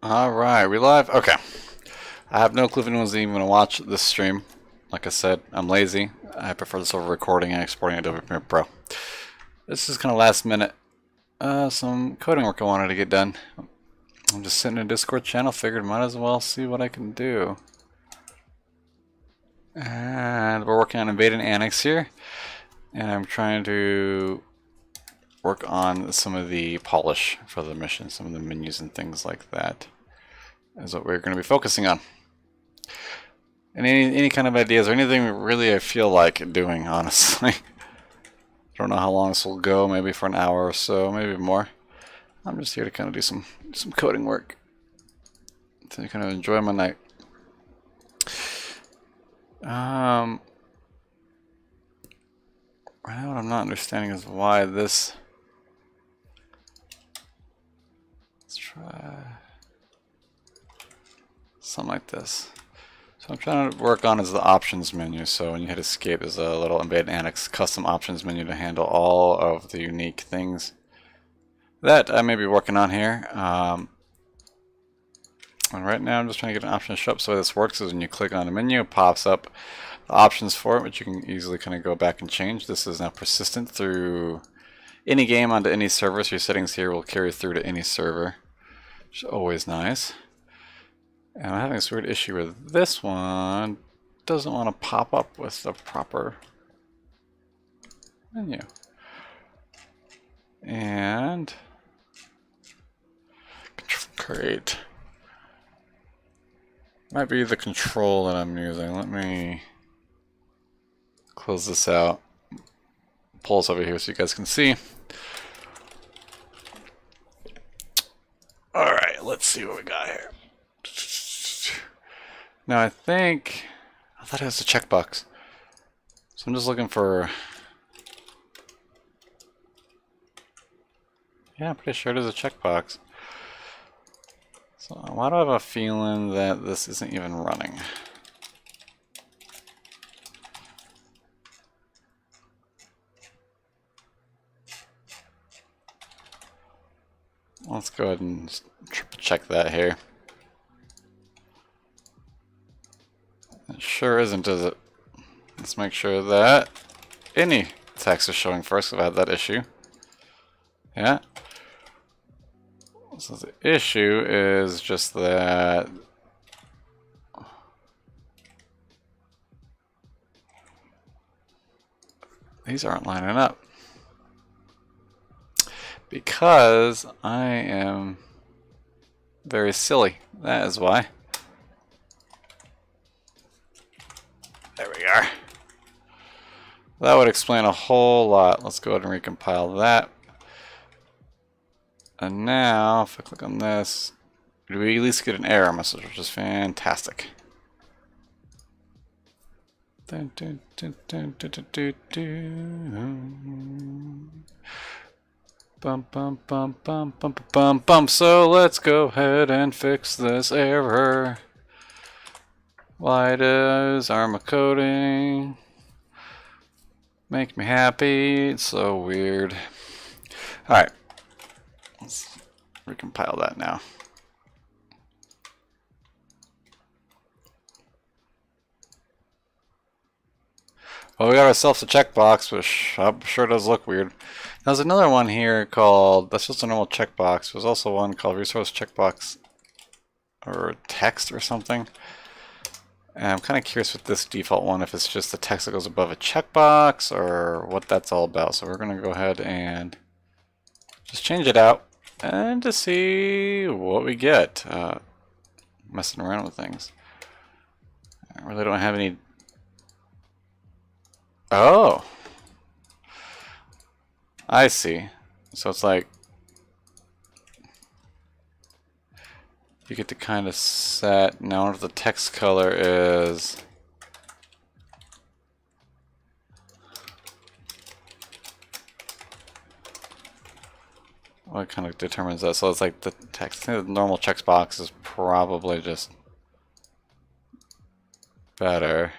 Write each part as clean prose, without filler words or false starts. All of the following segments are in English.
Alright, we live? Okay. I have no clue if anyone's even going to watch this stream. Like I said, I'm lazy. I prefer this over recording and exporting Adobe Premiere Pro. This is kind of last minute. Some coding work I wanted to get done. I'm just sitting in a Discord channel, figured might as well see what I can do. And we're working on Invade and Annex here. And I'm trying to work on some of the polish for the mission, some of the menus and things like that. Is what we're going to be focusing on. And any kind of ideas or anything really I feel like doing, honestly. Don't know how long this will go, maybe for an hour or so, maybe more. I'm just here to kind of do some coding work. To kind of enjoy my night. Right now what I'm not understanding is why this... Let's try something like this. So I'm trying to work on is the options menu. So when you hit escape, there's a little Invade Annex custom options menu to handle all of the unique things that I may be working on here. And right now I'm just trying to get an option to show up. So the way this works is when you click on the menu, it pops up the options for it, which you can easily kind of go back and change. This is now persistent through any game onto any server. So your settings here will carry through to any server, which is always nice. And I'm having this weird issue with this one. Doesn't want to pop up with the proper menu. And create. Might be the control that I'm using. Let me close this out. Pull this over here so you guys can see. Alright, let's see what we got here. Now I thought it was a checkbox. So I'm just looking for... Yeah, I'm pretty sure it is a checkbox. So why do I have a feeling that this isn't even running? Let's go ahead and triple check that here. It sure isn't, is it? Let's make sure that any text is showing first. I've had that issue. Yeah. So the issue is just that these aren't lining up. Because I am very silly. That is why. There we are. That would explain a whole lot. Let's go ahead and recompile that. And now, if I click on this, we at least get an error message, which is fantastic. Dun, dun, dun, dun, dun, dun, dun, dun. Bum, bum, bum, bum, bum, bum, bum. So let's go ahead and fix this error. Why does ArmA coding make me happy? It's so weird. Alright. Let's recompile that now. Well, we got ourselves a checkbox, which I'm sure does look weird. There's another one here called, that's just a normal checkbox. There's also one called resource checkbox or text or something. And I'm kind of curious with this default one if it's just the text that goes above a checkbox or what that's all about. So we're going to go ahead and just change it out and to see what we get. Messing around with things. I really don't have any... Oh! I see. So it's like you get to kind of set now what the text color is. What kind of determines that? So it's like the text. I think the normal checkbox is probably just better,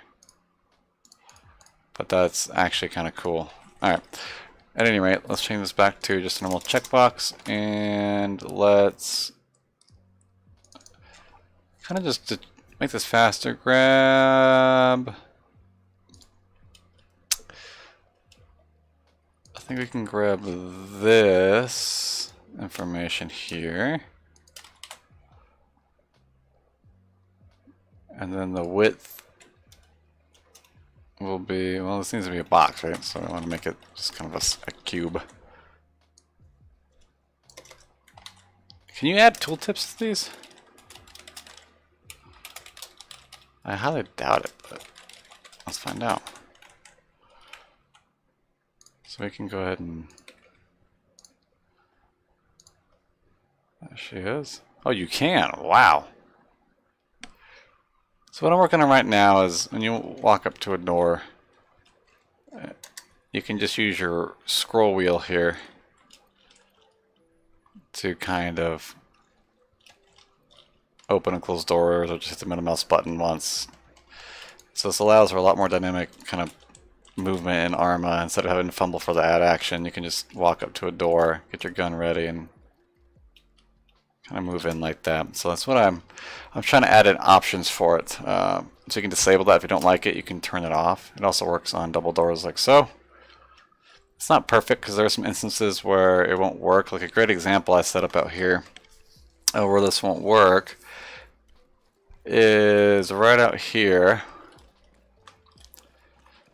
but that's actually kind of cool. All right. At any rate, let's change this back to just a normal checkbox, and let's kind of just to make this faster, grab... I think we can grab this information here. And then the width will be, well, this needs to be a box, right? So I want to make it just kind of a cube. Can you add tooltips to these? I highly doubt it, but let's find out. So we can go ahead and... There she is. Oh, you can. Wow. So what I'm working on right now is when you walk up to a door, you can just use your scroll wheel here to kind of open and close doors, or just hit the middle mouse button once. So this allows for a lot more dynamic kind of movement in ArmA. Instead of having to fumble for the add action, you can just walk up to a door, get your gun ready, and kind of move in like that. So that's what I'm trying to add in options for it. So you can disable that. If you don't like it, you can turn it off. It also works on double doors like so. It's not perfect because there are some instances where it won't work. Like a great example I set up out here where this won't work is right out here.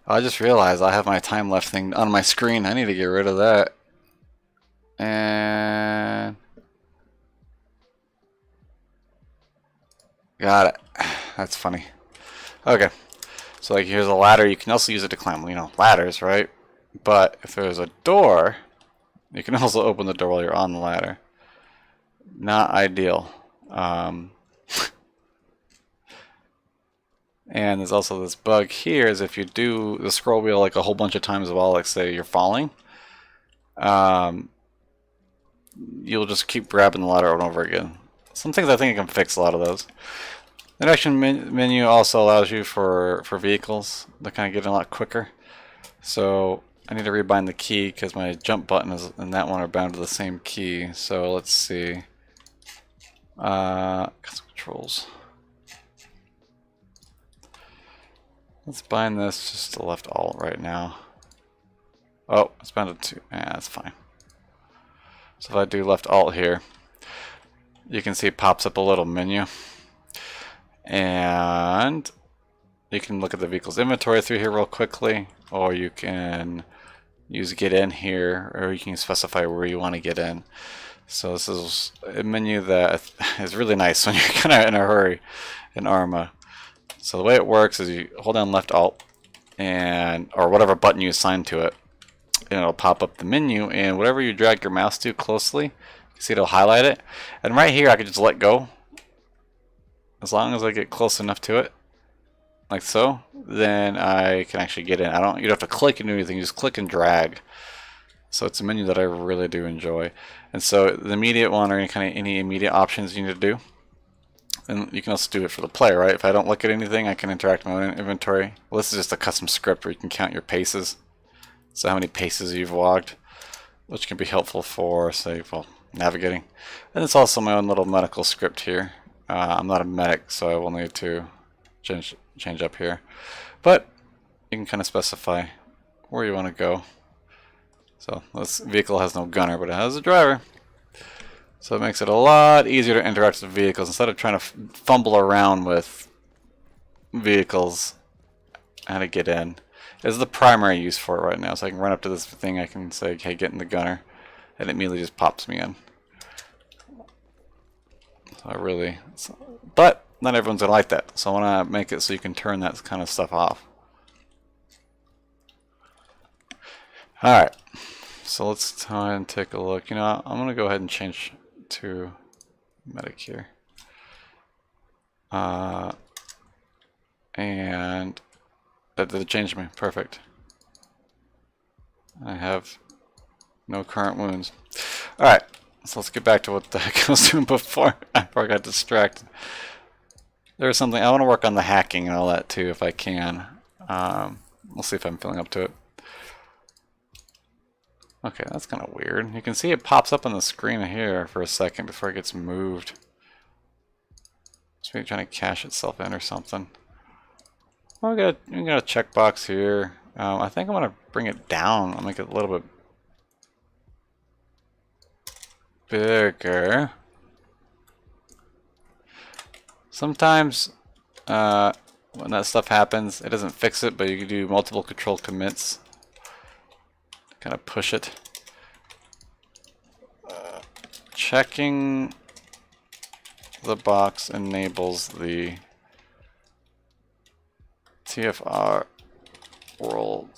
I just realized I have my time left thing on my screen. I need to get rid of that. And got it. That's funny. Okay. So like here's a ladder. You can also use it to climb, you know, ladders, right? But if there's a door, you can also open the door while you're on the ladder. Not ideal. And there's also this bug here, is if you do the scroll wheel like a whole bunch of times while, like, say you're falling, you'll just keep grabbing the ladder over and over again. Some things I think I can fix a lot of those. The interaction menu also allows you for vehicles to kind of get in a lot quicker. So I need to rebind the key because my jump button and that one are bound to the same key. So let's see. Custom controls. Let's bind this just to left alt right now. Oh, it's bound to 2. Yeah, that's fine. So if I do left alt here, you can see it pops up a little menu. And you can look at the vehicle's inventory through here real quickly, or you can use get in here, or you can specify where you want to get in. So this is a menu that is really nice when you're kind of in a hurry in ArmA. So the way it works is you hold down left alt and or whatever button you assign to it, and it'll pop up the menu, and whatever you drag your mouse to closely, you see it'll highlight it. And right here I can just let go. As long as I get close enough to it, like so, then I can actually get in. You don't have to click and do anything, you just click and drag. So it's a menu that I really do enjoy. And so the immediate one, or any immediate options you need to do. And you can also do it for the player, right? If I don't look at anything, I can interact with my own inventory. Well, this is just a custom script where you can count your paces. So how many paces you've walked, which can be helpful for, say, well, navigating. And it's also my own little medical script here. I'm not a medic, so I will need to change up here. But you can kind of specify where you want to go. So this vehicle has no gunner, but it has a driver. So it makes it a lot easier to interact with vehicles instead of trying to fumble around with vehicles. How to get in is the primary use for it right now. So I can run up to this thing, I can say, hey, get in the gunner, and it immediately just pops me in. So but not everyone's gonna like that. So I want to make it so you can turn that kind of stuff off. All right. So let's try and take a look. You know, I'm gonna go ahead and change to medic here. And that did it change me. Perfect. I have no current wounds. Alright, so let's get back to what the heck I was doing before I got distracted. There's something, I want to work on the hacking and all that too if I can. We'll see if I'm feeling up to it. Okay, that's kind of weird. You can see it pops up on the screen here for a second before it gets moved. It's maybe trying to cache itself in or something. Well, we got a checkbox here. I think I'm gonna bring it down. I'll make it a little bit bigger. Sometimes when that stuff happens, it doesn't fix it, but you can do multiple control commits. Kind of push it. Checking the box enables the TFR world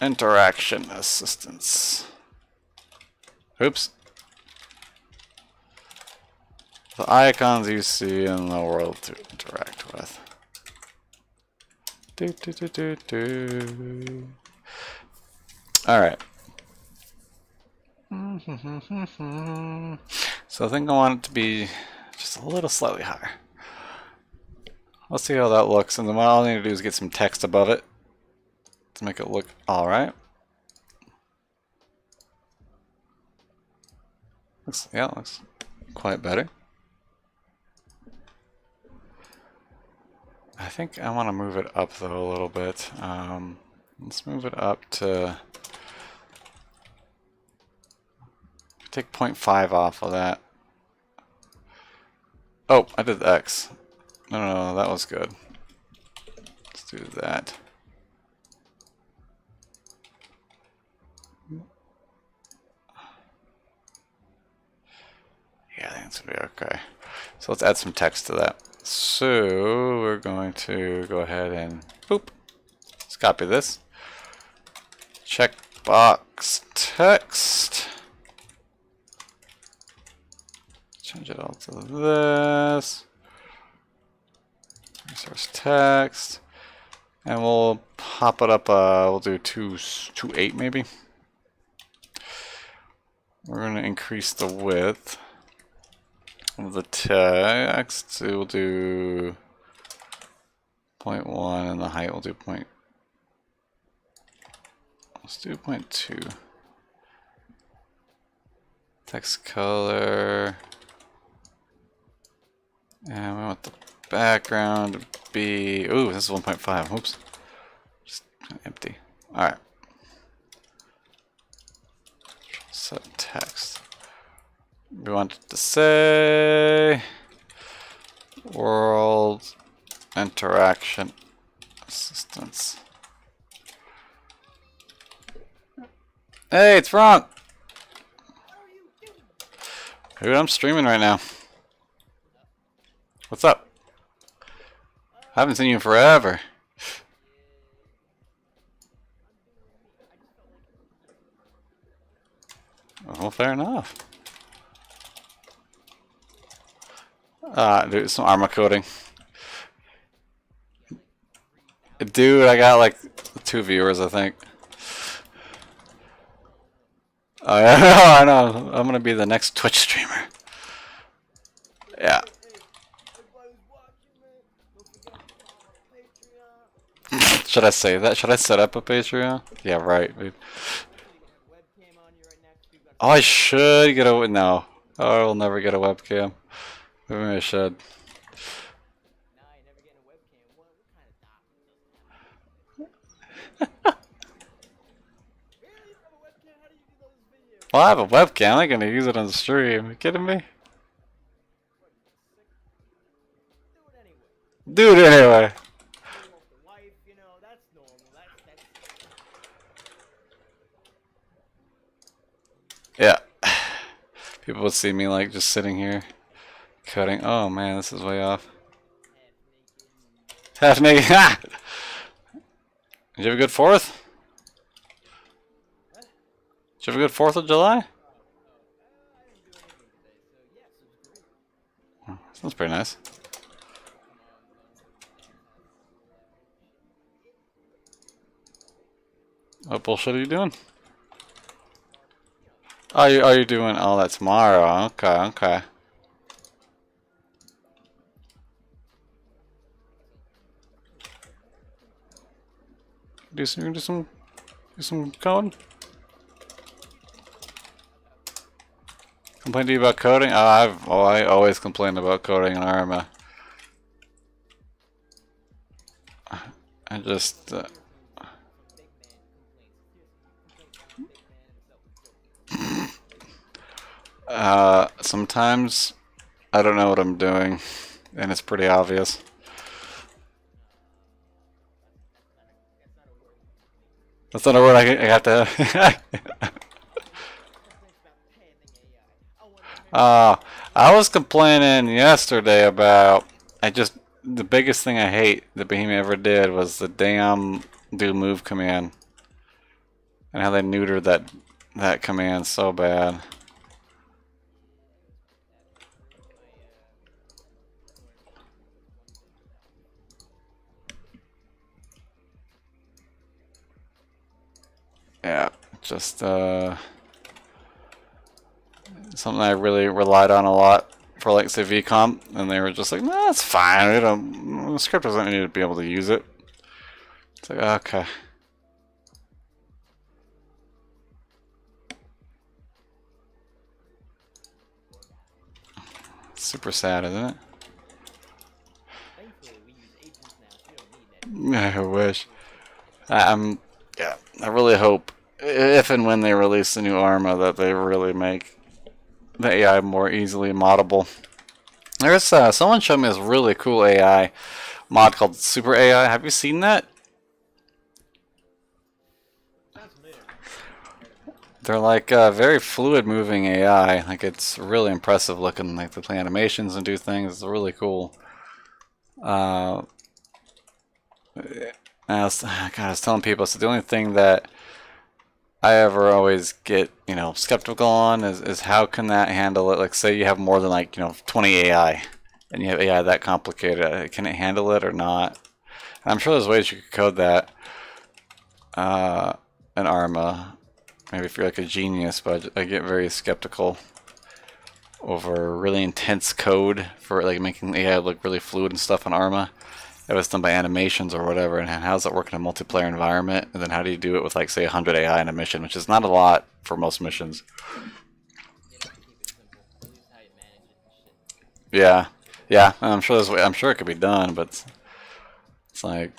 interaction assistance. Oops. The icons you see in the world to interact with. Alright. So I think I want it to be just a little slightly higher. Let's see how that looks, and then what I'll need to do is get some text above it to make it look alright. Yeah, it looks quite better. I think I want to move it up though a little bit. Let's move it up to take 0.5 off of that. Oh, I did the X. No, that was good. Let's do that. Yeah, I think it's gonna be okay. So let's add some text to that. So we're going to go ahead and boop. Let's copy this. Checkbox text. Change it all to this. Resource text. And we'll pop it up, we'll do 2.8 maybe. We're going to increase the width of the text. So we'll do 0.1 and the height we'll do let's do 0.2. Text color. And we want the background to be, ooh, this is 1.5, oops. Just empty. Alright. Set text. We want it to say world interaction assistance. Hey, it's wrong! Dude, I'm streaming right now. What's up? I haven't seen you in forever. Well, fair enough. Do some ArmA coding. Dude, I got like 2 viewers, I think. Oh, yeah, I know. I'm gonna be the next Twitch streamer. Yeah. Should I save that? Should I set up a Patreon? Yeah, right, dude. Oh, I should get a... No. Oh, I will never get a webcam. Maybe I should. Well, I have a webcam. I'm not gonna use it on the stream. Are you kidding me? Do it anyway. Yeah. People would see me like just sitting here cutting. Oh man, this is way off. Half naked. Ha! Did you have a good 4th? Did you have a good 4th of July? Oh, sounds pretty nice. What bullshit are you doing? Oh, you doing all that tomorrow? Okay, okay. Do some code. Complain to you about coding? I always complain about coding in ArmA. I just sometimes I don't know what I'm doing, and it's pretty obvious. That's not a word I have to. I was complaining yesterday about the biggest thing I hate that Behemoth ever did was the damn do move command, and how they neutered that command so bad. Yeah, just something I really relied on a lot for, like, say, VComp, and they were just like, nah, it's fine. The script doesn't need to be able to use it. It's like, okay. Super sad, isn't it? I wish. Yeah, I really hope, if and when they release the new ArmA, that they really make the AI more easily moddable. There's someone showed me this really cool AI mod called Super AI. Have you seen that? They're like very fluid moving AI. Like, it's really impressive looking. Like, they play animations and do things. It's really cool. God, I was telling people, so the only thing that I ever always get, skeptical on is how can that handle it? Like, say you have more than, like, 20 AI, and you have AI that complicated. Can it handle it or not? And I'm sure there's ways you could code that in ArmA. Maybe if you're like a genius, but I get very skeptical over really intense code for, like, making AI look really fluid and stuff on ArmA. If it's done by animations or whatever, and how does that work in a multiplayer environment? And then how do you do it with, like, say, 100 AI in a mission, which is not a lot for most missions. Yeah, yeah. I'm sure it could be done, but it's like,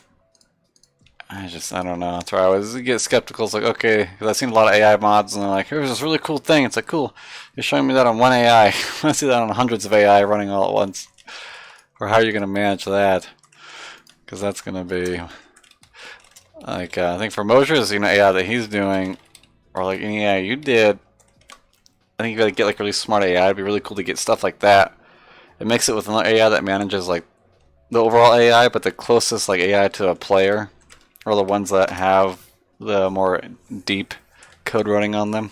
I don't know. That's where I always get skeptical. It's like, okay, because I've seen a lot of AI mods, and they're like, here's this really cool thing. It's like, cool, you're showing me that on one AI. I want to see that on hundreds of AI running all at once. Or how are you going to manage that? Because that's going to be, like, I think for Mosher's AI that he's doing, or like any AI you did, I think you got to get, like, really smart AI. It'd be really cool to get stuff like that. It makes it with another AI that manages, like, the overall AI, but the closest, like, AI to a player, or the ones that have the more deep code running on them,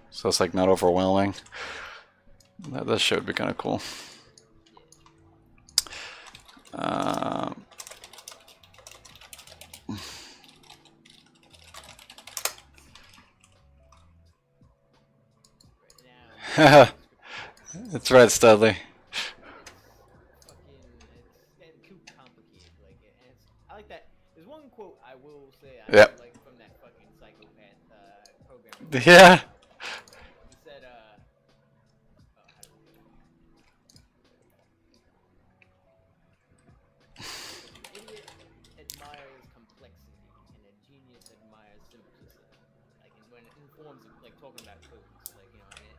so it's, like, not overwhelming. That shit would be kind of cool. That's right, Studley. Yep. Yeah.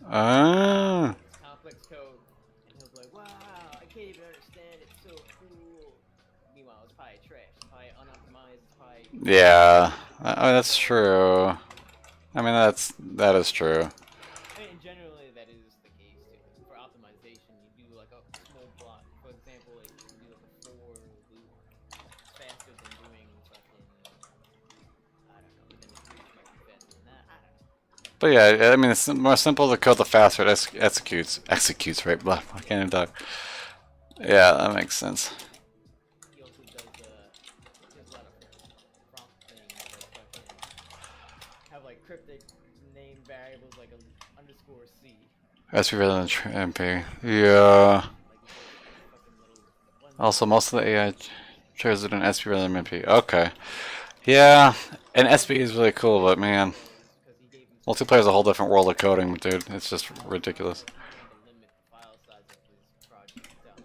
Ah. Yeah, that's true. I mean, that is true. But yeah, I mean, it's more simple to code, the faster it executes. Executes, right? Blah. I can't even talk. Yeah, that makes sense. SP rather than MP. Yeah. Also, most of the AI chose it in SP rather than MP. Okay. Yeah, and SP is really cool, but man, multiplayer is a whole different world of coding, dude. It's just ridiculous.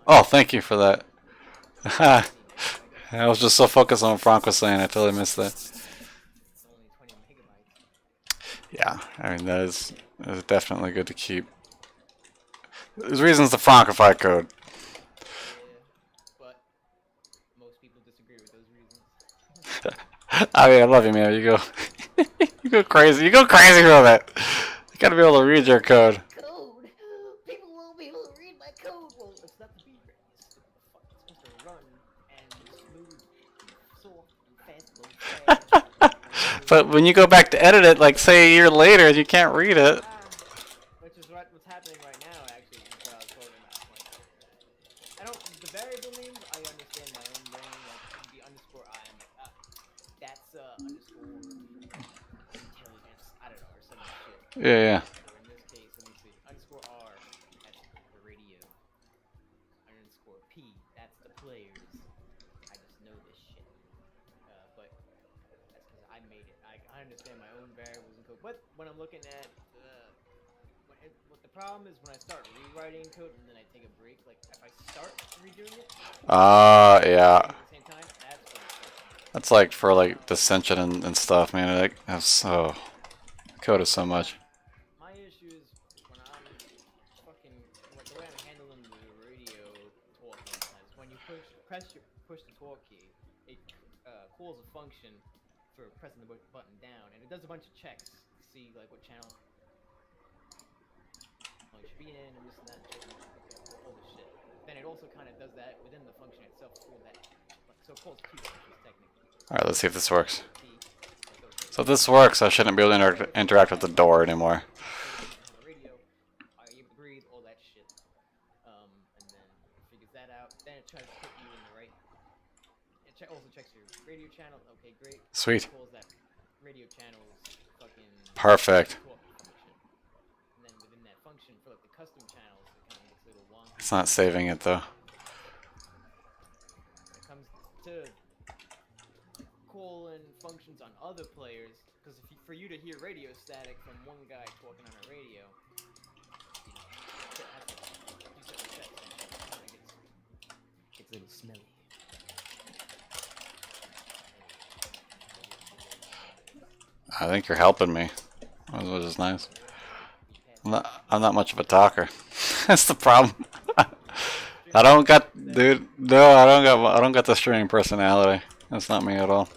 Oh, thank you for that. I was just so focused on what Frank was saying, I totally missed that. It's only 20 megabytes. Yeah, I mean, that is definitely good to keep. There's reasons to Francify code. Yeah, but most people disagree with those reasons. I mean, I love you, man. You go, you go crazy. You go crazy with it. You gotta be able to read your code. Code. People won't be able to read my code. Well, it's not to be read. It's supposed to run and smooth, and soft, and fast, low fast. But when you go back to edit it, like say a year later, you can't read it. Which is what's happening right now, actually. What I was talking about. I don't. The variable names, I understand my own brain. Like the underscore I, I'm like, that's underscore intelligence. I don't know, or some shit. Yeah. Or in this case, let me see. Underscore R, that's the radio. Underscore P, that's the players. I just know this shit. But that's because I made it. I understand my own variables and code. But when I'm looking at what the problem is when I start rewriting code and then I take a break, like if I start redoing it, Yeah. at the same time, that's when it starts. That's like for like dissension and stuff, man. Like, that's so code is so much. My issue is when I'm fucking the way I'm handling the radio talk sometimes. When you push the talk key, it calls a function for pressing the button down, and it does a bunch of checks to see like what channel you should be in and this and that, and all this shit. Then it also kind of does that within the function itself for that, so it calls two functions technically. Alright, let's see if this works. So if this works, I shouldn't be able to interact with the door anymore. Radio, are you able to breathe, all that shit. And then it figures that out. Then it tries to put you in the right. It also checks your radio channel. Okay, great. Sweet. It calls that radio channel's fucking Perfect. function. And then within that function, for like the custom channels, it kind of gets a little wonky. It's not saving it though. When it comes to calling functions on other players, because for you to hear radio static from one guy talking on a radio, it's a little smelly. I think you're helping me, which is nice. I'm not much of a talker. That's the problem. I don't got, dude. No, I don't got the streaming personality. That's not me at all.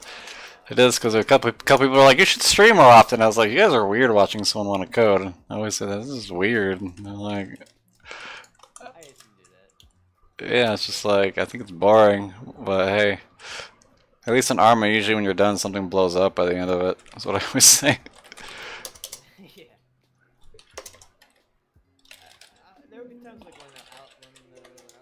It is because a couple people are like, you should stream more often. I was like, you guys are weird watching someone want to code. I always say this is weird. And they're like, I used to do that. yeah, it's just like I think it's boring. But hey, at least in ArmA, usually when you're done, something blows up by the end of it. That's what I always say. Yeah. There would be times like when I don't know if it's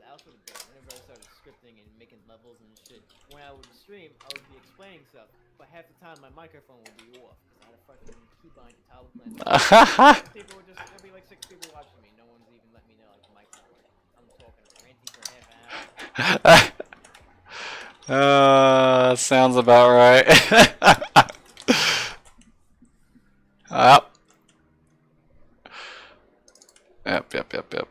alpha or beta, whenever I started scripting and making levels and shit, when I would stream, I would be explaining stuff, but half the time my microphone would be off because I had a fucking keybind and toggle plan. People would just, there'd be like 6 people watching me, no one's even let me know like the mic's not working. I'm talking ranty for half an hour. Sounds about right. Yep.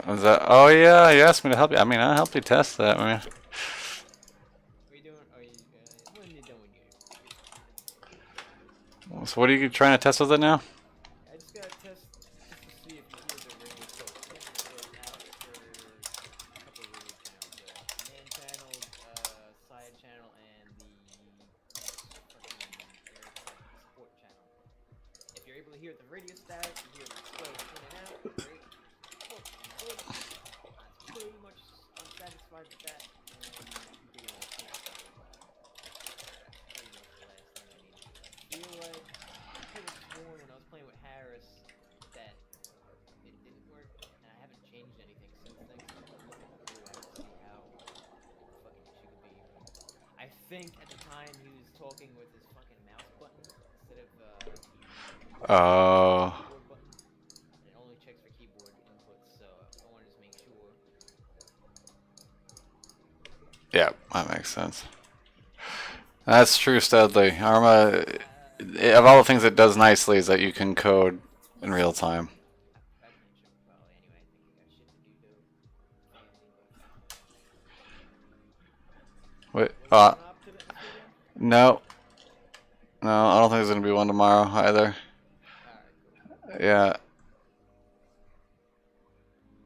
Is that? Oh yeah, you asked me to help you. I mean, I'll help you test that, man. What are you doing? Are you, when you done with you? So what are you trying to test with it now? I just gotta test just to see if you hear the radio code. It out for a couple of radio channels. Main channel, side channel, and the fucking support channel. If you're able to hear the radio static, you hear the flow in and out, great. Well, good. I'm pretty much unsatisfied with that. Pretty much the last thing I need. I feel like I could have sworn when I was playing with Harris that it didn't work, and I haven't changed anything since then. I'm looking through it to see how fucking issue could be. I think at the time he was talking with his fucking mouse button instead of Oh. keyboard button. And it only checks for keyboard inputs, so I wanted to make sure. Yeah, that makes sense. That's true, Studley. ArmA, of all the things it does nicely, is that you can code in real time. Wait, Was there one up to this weekend? no. No, I don't think there's gonna be one tomorrow either. Alright, cool. Yeah.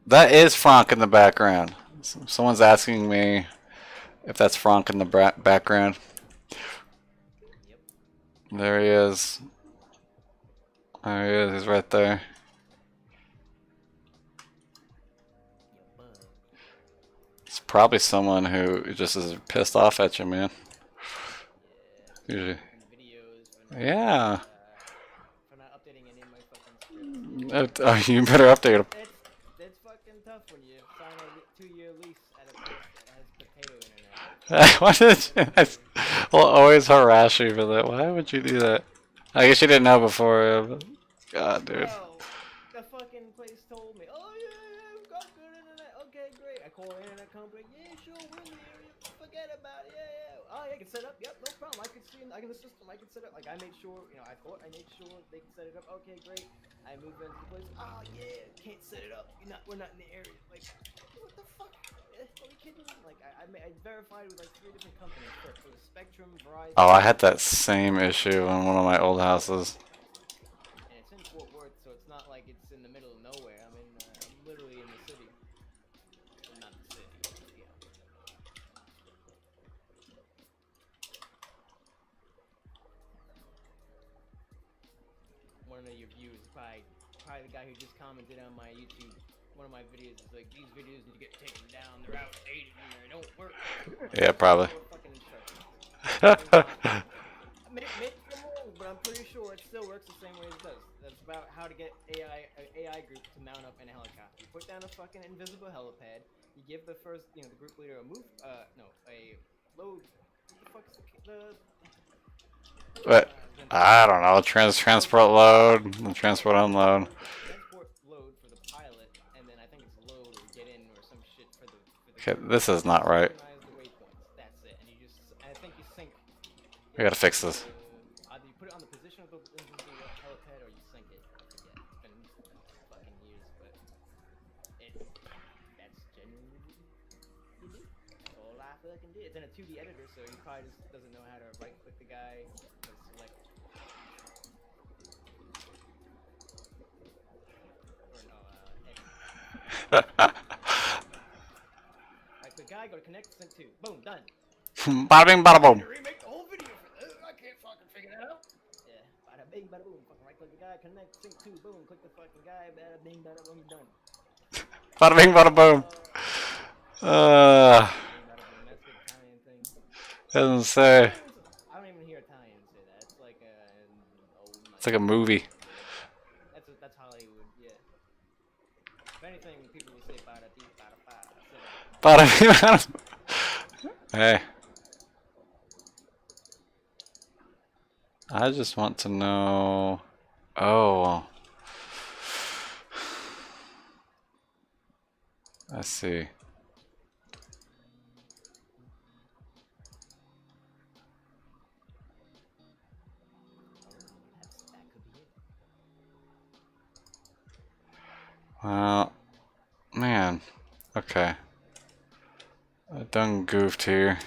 That is Frank in the background. Someone's asking me if that's Frank in the background. Yep. There he is. There he is. He's right there. Yo, bug. It's probably someone who just is pissed off at you, man. Yeah. Usually. In the videos Yeah. for not updating any of my fucking scripts. You better update him. It's fucking tough when you sign a 2-year lease at a place that has potato internet. Why did you? I'll always harass you for that. Why would you do that? I guess you didn't know before. But God, dude. Bro, the fucking place told me, oh yeah, we've got good internet. Okay, great. I call the internet company. Yeah, sure, we're in the area. Forget about it. Yeah. Oh, yeah, I can set up. Yep, no problem. I can see in the system. I can set up. Like, I made sure, I thought I made sure they can set it up. Okay, great. I moved into the place. Oh yeah, can't set it up. We're not in the area. Like, what the fuck? Are you kidding me? Like, I verified with like 3 different companies for the Spectrum, Verizon. Oh, I had that same issue in one of my old houses. And it's in Fort Worth, so it's not like it's in the middle of nowhere. I'm literally in the city. Well, not the city. Yeah. One of your viewers, probably the guy who just commented on my YouTube. One of my videos is like, these videos need to get taken down. They're outdated and they don't work. Yeah, probably. Fucking instructions. Maybe I'm wrong, but I'm pretty sure it still works the same way as it does. That's about how to get AI group to mount up in a helicopter. You put down a fucking invisible helipad. You give the first, the group leader a load. What the fuck's the But I don't know. Transport load, transport unload. transport load for the pilot, and then I think it's load or get in or some shit for the Okay, this is not right. synchronize the waypoints. That's it, and I think you sync. We gotta fix this. Either you put it on the position of the invisible helipad or you sync it. I forget. It's been fucking years, but that's genuinely you do. That's all I fucking did. It's in a 2D editor, so he probably just doesn't know how to right click the guy, select. Or no, edit. Right click guy, go to connect, sync to. Boom, done. Bada bing, bada boom. Remake the whole video for this. I can't fucking figure that out. Yeah, bada bing, bada boom. Fucking right click the guy, connect, sync to, boom. Click the fucking guy, bada bing, bada boom, done. Bada bing, bada boom. Bada boom, that's the Italian thing. Doesn't say. I don't even hear Italians say that. It's like It's like a movie. That's Hollywood, yeah. If anything, people will say bada dee, bada ba. Bada bing, bada boom. Hey. I just want to know. Oh. I see. That could be it. Well, man. Okay. I done goofed here.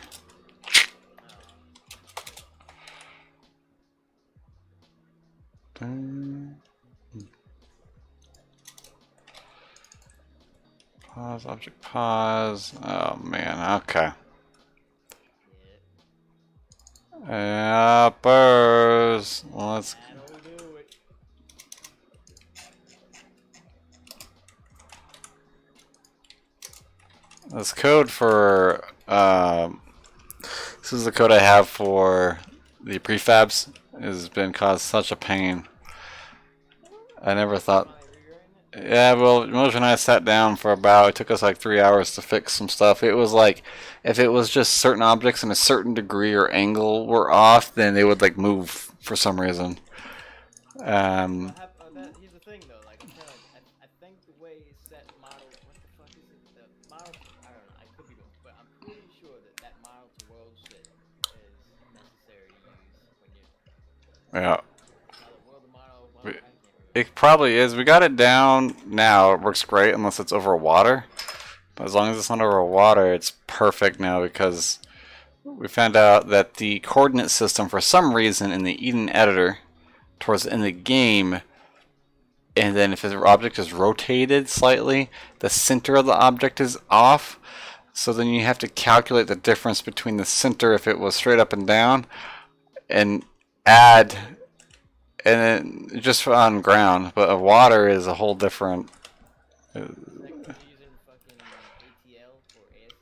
Pause, object pause. Oh man, okay. Yeah, burrs. Let's. That'll do it. This code for. This is the code I have for the prefabs. Has been caused such a pain. I never thought. Yeah, well, Motion and I sat down for about, it took us like 3 hours to fix some stuff. It was like, if it was just certain objects in a certain degree or angle were off, then they would like move for some reason. Here's the thing though, like I'm telling you, I think the way it's set model, what the fuck is it? The model, I don't know, I could be wrong, but I'm pretty sure that model to world shit is necessary to use when you. Yeah. World to model, It probably is. We got it down now. It works great unless it's over water. But as long as it's not over water, it's perfect now because we found out that the coordinate system, for some reason, in the Eden editor, towards the end of the game, and then if the object is rotated slightly, the center of the object is off. So then you have to calculate the difference between the center if it was straight up and down, and add, and then just on ground. But a water is a whole different.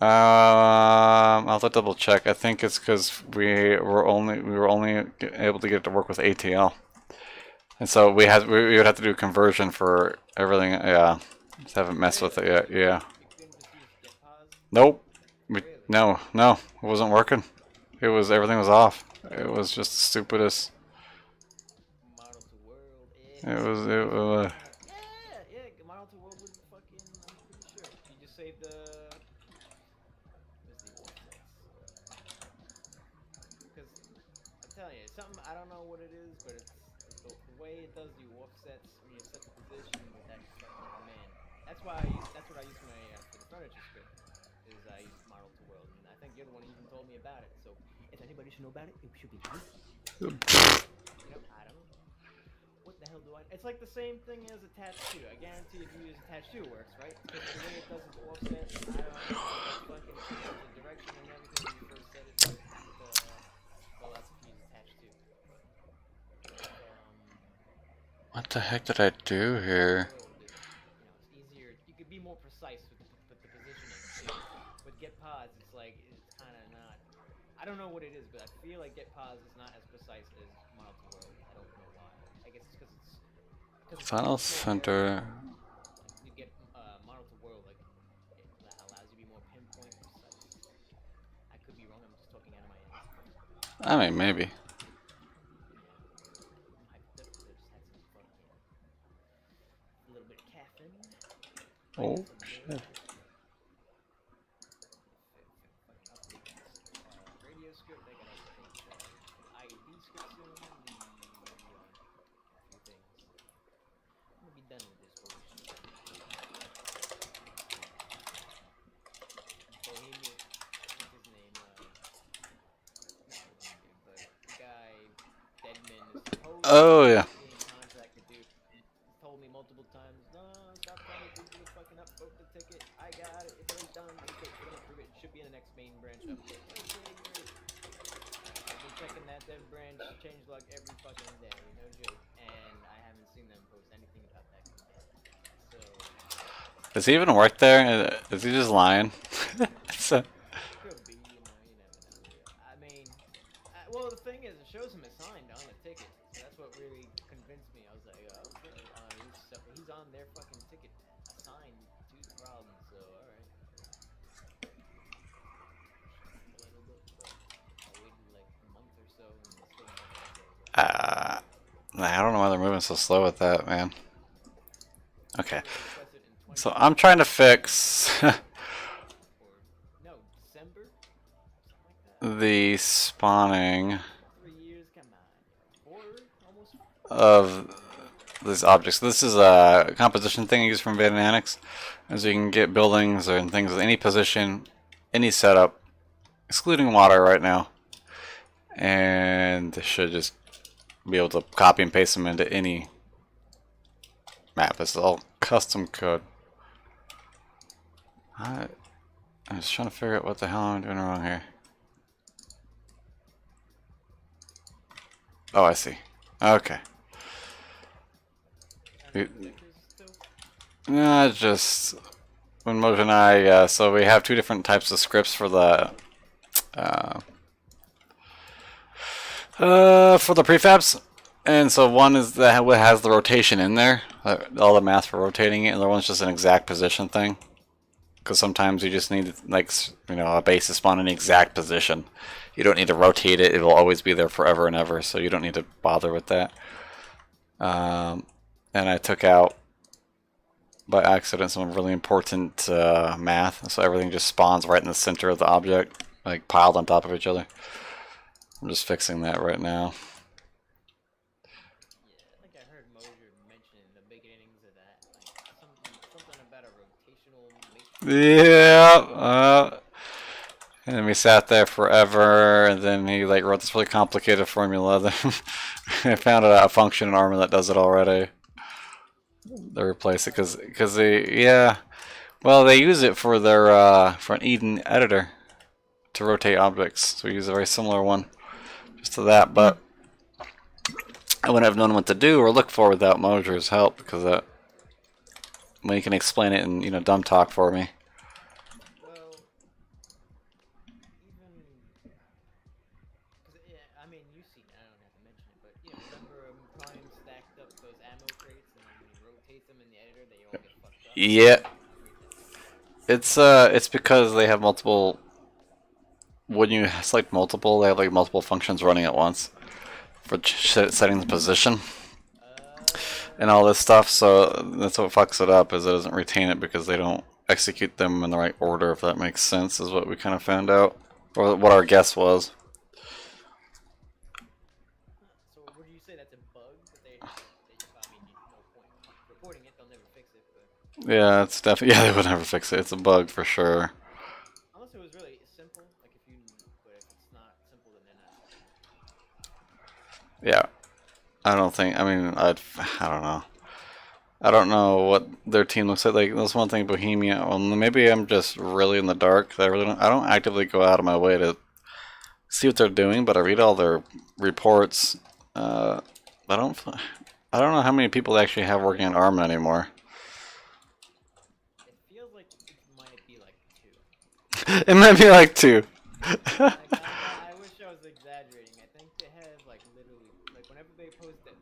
I'll have to double check. I think it's because we were only able to get it to work with ATL, and so we would have to do a conversion for everything. Yeah, just haven't messed with it yet. Yeah. Nope. No, it wasn't working. Everything was off. It was just the stupidest. It was. Yeah, model to world was fucking. I'm pretty sure. You just saved the. Because I'm telling you, something I don't know what it is, but it's the way it does the offsets when you set the position with that fucking command. That's what I use for the furniture script. Is I use model to world, and I think you're the one who even told me about it. So if anybody should know about it, it should be you. I don't know. What the hell do I? It's like the same thing as attach to. I guarantee if you use attach to, it works, right? Because the way it does its offset, I don't know, fucking changes the direction and everything when you first set it. Well, that's if you use attach to. What the heck did I do here? It's easier. You could be more precise with the positioning. With get pause, it's like it's kind of not. I don't know what it is, but I feel like get pause is not as precise as model to world. I don't know why. I guess it's because it's Final center. You get model to world, like it allows you to be more pinpoint precise. I could be wrong. I'm just talking out of my ass. I mean, maybe. A little bit of caffeine. Oh shit. Radio script, they got ID script soon. Few things. I'm gonna be done with this bullshit. Bohemian, what's his name? Not Bohemian, but the guy, Deadman, is supposed Oh yeah. to be in contact with dude. He's told me multiple times, no, stop telling people to fucking upvote the ticket. I got it, it's already done. Okay, it should be in the next main branch update. Okay, great. I've been checking that dev branch changelog every fucking day, no joke, and I haven't seen them post anything about that command. So Does he even work there? Is he just lying? So, could be, you never know. I mean, well, the thing is, it shows him assigned on the ticket, so that's what really convinced me. I was like, okay, he's on their fucking ticket, assigned to the problem. So all right. A little bit, but I waited like a month or so, and it's still nothing. I don't know why they're moving so slow with that, man. Okay. So I'm trying to fix No, December? Something like that. the spawning 3 years, come on. 4? Almost 4? of these objects. This is a composition thing I use from Invade and Annex. And so you can get buildings and things with any position, any setup, excluding water right now. And this should just be able to copy and paste them into any map. It's all custom code. I'm just trying to figure out what the hell I'm doing wrong here. Oh, I see. Okay. Just when Moj and I, so we have two different types of scripts for the prefabs, and so one is that has the rotation in there, all the math for rotating it, and the other one's just an exact position thing. Because sometimes you just need, like, a base to spawn in the exact position. You don't need to rotate it; it will always be there forever and ever. So you don't need to bother with that. And I took out by accident some really important math, so everything just spawns right in the center of the object, like piled on top of each other. I'm just fixing that right now. Yeah, I think I heard Mosier mention in the beginnings of that, like something about a rotational matrix. Yeah. And then we sat there forever, and then he like wrote this really complicated formula. Then I found a function in ArmA that does it already. They replace it because they well they use it for their for an Eden editor to rotate objects. So we use a very similar one just to that, but I wouldn't have known what to do or look for without Moser's help because that when he can explain it in dumb talk for me. Well, even because I mean you've seen it. I don't have to mention it, but remember Prime stacked up those ammo crates, and then when he rotates them in the editor, they all get fucked up. Yeah, it's because they have multiple. When you select multiple, they have like multiple functions running at once for setting the position and all this stuff. So that's what fucks it up, is it doesn't retain it because they don't execute them in the right order. If that makes sense, is what we kind of found out, or what our guess was. So would you say that's a bug? That I mean, no point reporting it. They'll never fix it. But Yeah, it's definitely they would never fix it. It's a bug for sure. unless it was really simple, like but if it's not simple, then they're not. Yeah, I don't think. I mean, I don't know. I don't know what their team looks like. That's one thing, Bohemia. Well, maybe I'm just really in the dark. I don't actively go out of my way to see what they're doing, but I read all their reports. I don't know how many people they actually have working on ArmA anymore. It feels like it might be like 2. It might be like 2. I wish I was exaggerating. I think they have like literally whenever they post that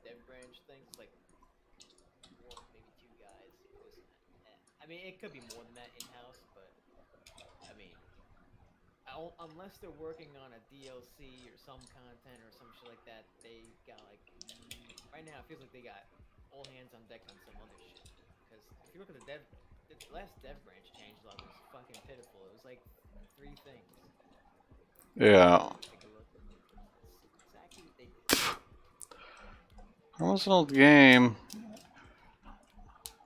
dev branch things, like 1, maybe 2 guys posting that. I mean, it could be more than that in house, but I mean, unless they're working on a DLC or some content or some shit like that, they got like right now it feels like they got all hands on deck on some other shit. Because if you look at the last dev branch changelog was fucking pitiful. It was like 3 things. Yeah. Take a look. Exactly what they did. ArmA's an old game.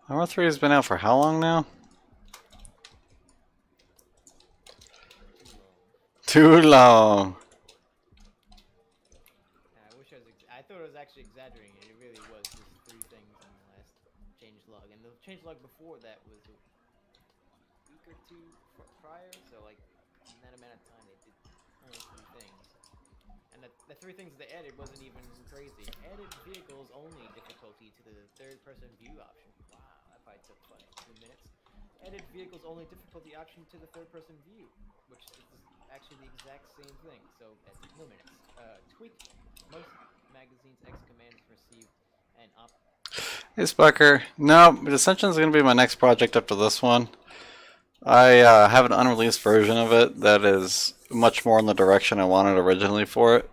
ArmA 3 has been out for how long now? Too long. I wish I thought I was actually exaggerating it. It really was just 3 things in the last changelog, and the changelog before that was a week or 2 prior. So like in that amount of time, they did only 3 things, and the 3 things they added wasn't even crazy. Added vehicles only difficulty to the 3rd-person view option. Wow, that probably took 2 minutes. Added vehicles only difficulty option to the 3rd-person view, which is actually the exact same thing. So that's 2 minutes. Tweak most magazines X commands received and Hey Spucker. No, Ascension is going to be my next project after this one. I have an unreleased version of it that is much more in the direction I wanted originally for it.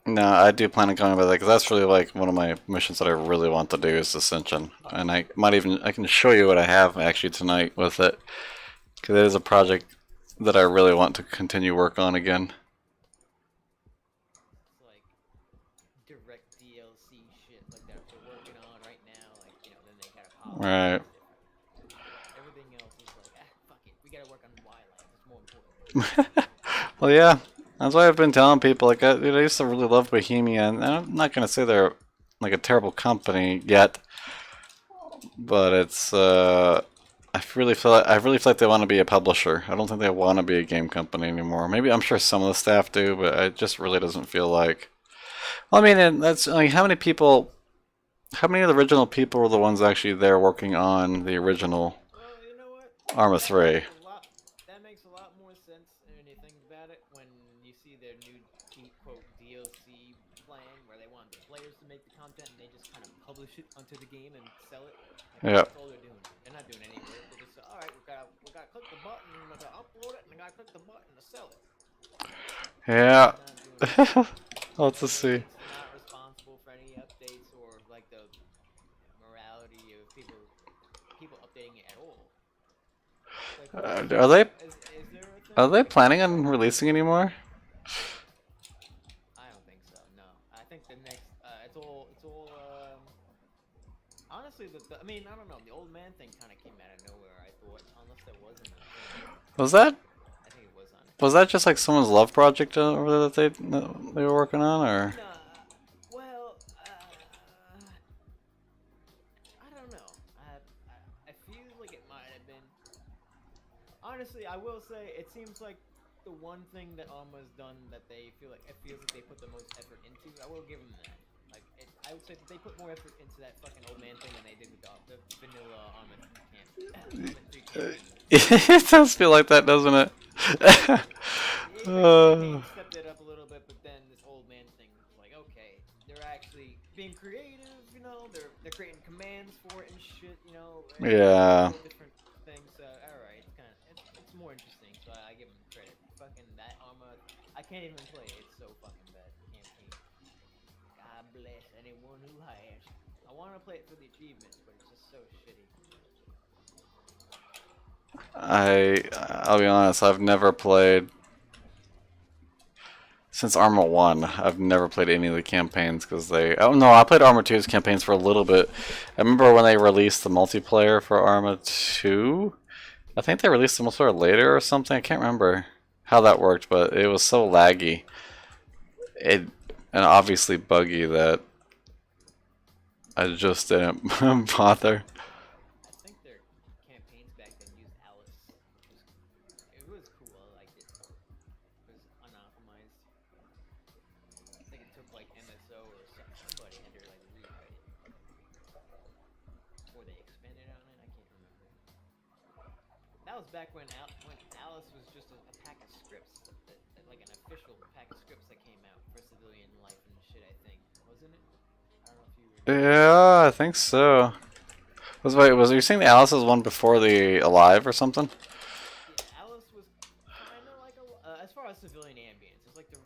No, I do plan on going with it because that's really like one of my missions that I really want to do is Ascension, and I can show you what I have actually tonight with it because it is a project that I really want to continue work on again. it's like direct DLC shit like that they're working on right now. Like then they gotta polish Right. everything else is like fuck it, we gotta work on wildlife. It's more important. Well, yeah. That's why I've been telling people, like, I used to really love Bohemia, and I'm not going to say they're, like, a terrible company yet, but it's, I really feel like they want to be a publisher. I don't think they want to be a game company anymore. Maybe, I'm sure some of the staff do, but it just really doesn't feel like... Well, I mean, and that's, like, how many of the original people were the ones actually there working on the original Well, you know what? ArmA 3? That makes a lot more sense when you think about it. When you see their new quote DLC plan, where they want the players to make the content and they just kind of publish it onto the game and sell it. Like, Yeah. that's all they're doing. They're not doing any work. They're just all right. We gotta click the button. We gotta upload it, and we gotta click the button to sell it. Yeah. They're not doing Let's just see. It's not responsible for any updates or like the morality of people updating it at all. Like, Are they is there a thing? Are they planning on releasing anymore? I don't think so. No, I think the next. It's all. honestly, I mean, I don't know. The old man thing kind of came out of nowhere. I thought, unless there wasn't a thing. Was that I think it was on. was that just like someone's love project over there that they were working on, or? Nah. Well, I don't know. I feel like it might have been. Honestly, I will say it seems like the one thing that ArmA's done that they feel like it feels like they put the most effort into. I will give them that. Like, I would say that they put more effort into that fucking old man thing than they did with the vanilla ArmA 3 campaign. It does feel like that, doesn't it? The campaign stepped it up a little bit, but then this old man thing was like, okay, they're actually being creative. You know, they're creating commands for it and shit. You know, Yeah. different things. So all right, it's more interesting. So I give them credit. Fucking that ArmA, I can't even play it. It's so fucking bad. Campaign. God bless anyone who has. I want to play it for the achievements, but it's just so shitty. I'll be honest, I've never played since ArmA 1. I've never played any of the campaigns because oh no, I played ArmA 2's campaigns for a little bit. I remember when they released the multiplayer for ArmA 2. I think they released the multiplayer later or something. I can't remember how that worked, but it was so laggy and obviously buggy that I just didn't bother. I think their campaigns back then used Alice. It was cool. I liked it. It was unoptimized. I think it took like MSO or somebody had to like rewrite it, or they expanded on it. I can't remember. That was back when Alice was just a pack of scripts, like an official pack of scripts that came out for civilian life and shit. I think, wasn't it? I don't know if you were. Yeah, I think so. Was you saying the Alice's one before the Alive or something? Yeah, Alice was kind of like as far as civilian ambience, it's like the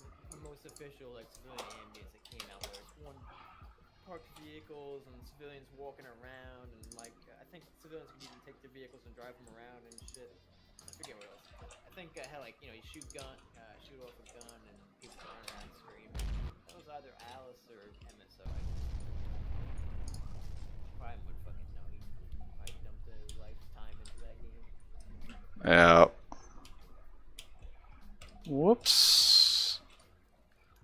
most official like civilian ambience that came out, where it's one parked vehicles and civilians walking around, and like I think civilians could even take their vehicles and drive them around and shit. I forget what else. I think I had like, you know, you shoot off a gun and people run around screaming. That was either Alice or MSO. Prime would fucking know. He probably dumped a lifetime into that game. Yeah. Whoops.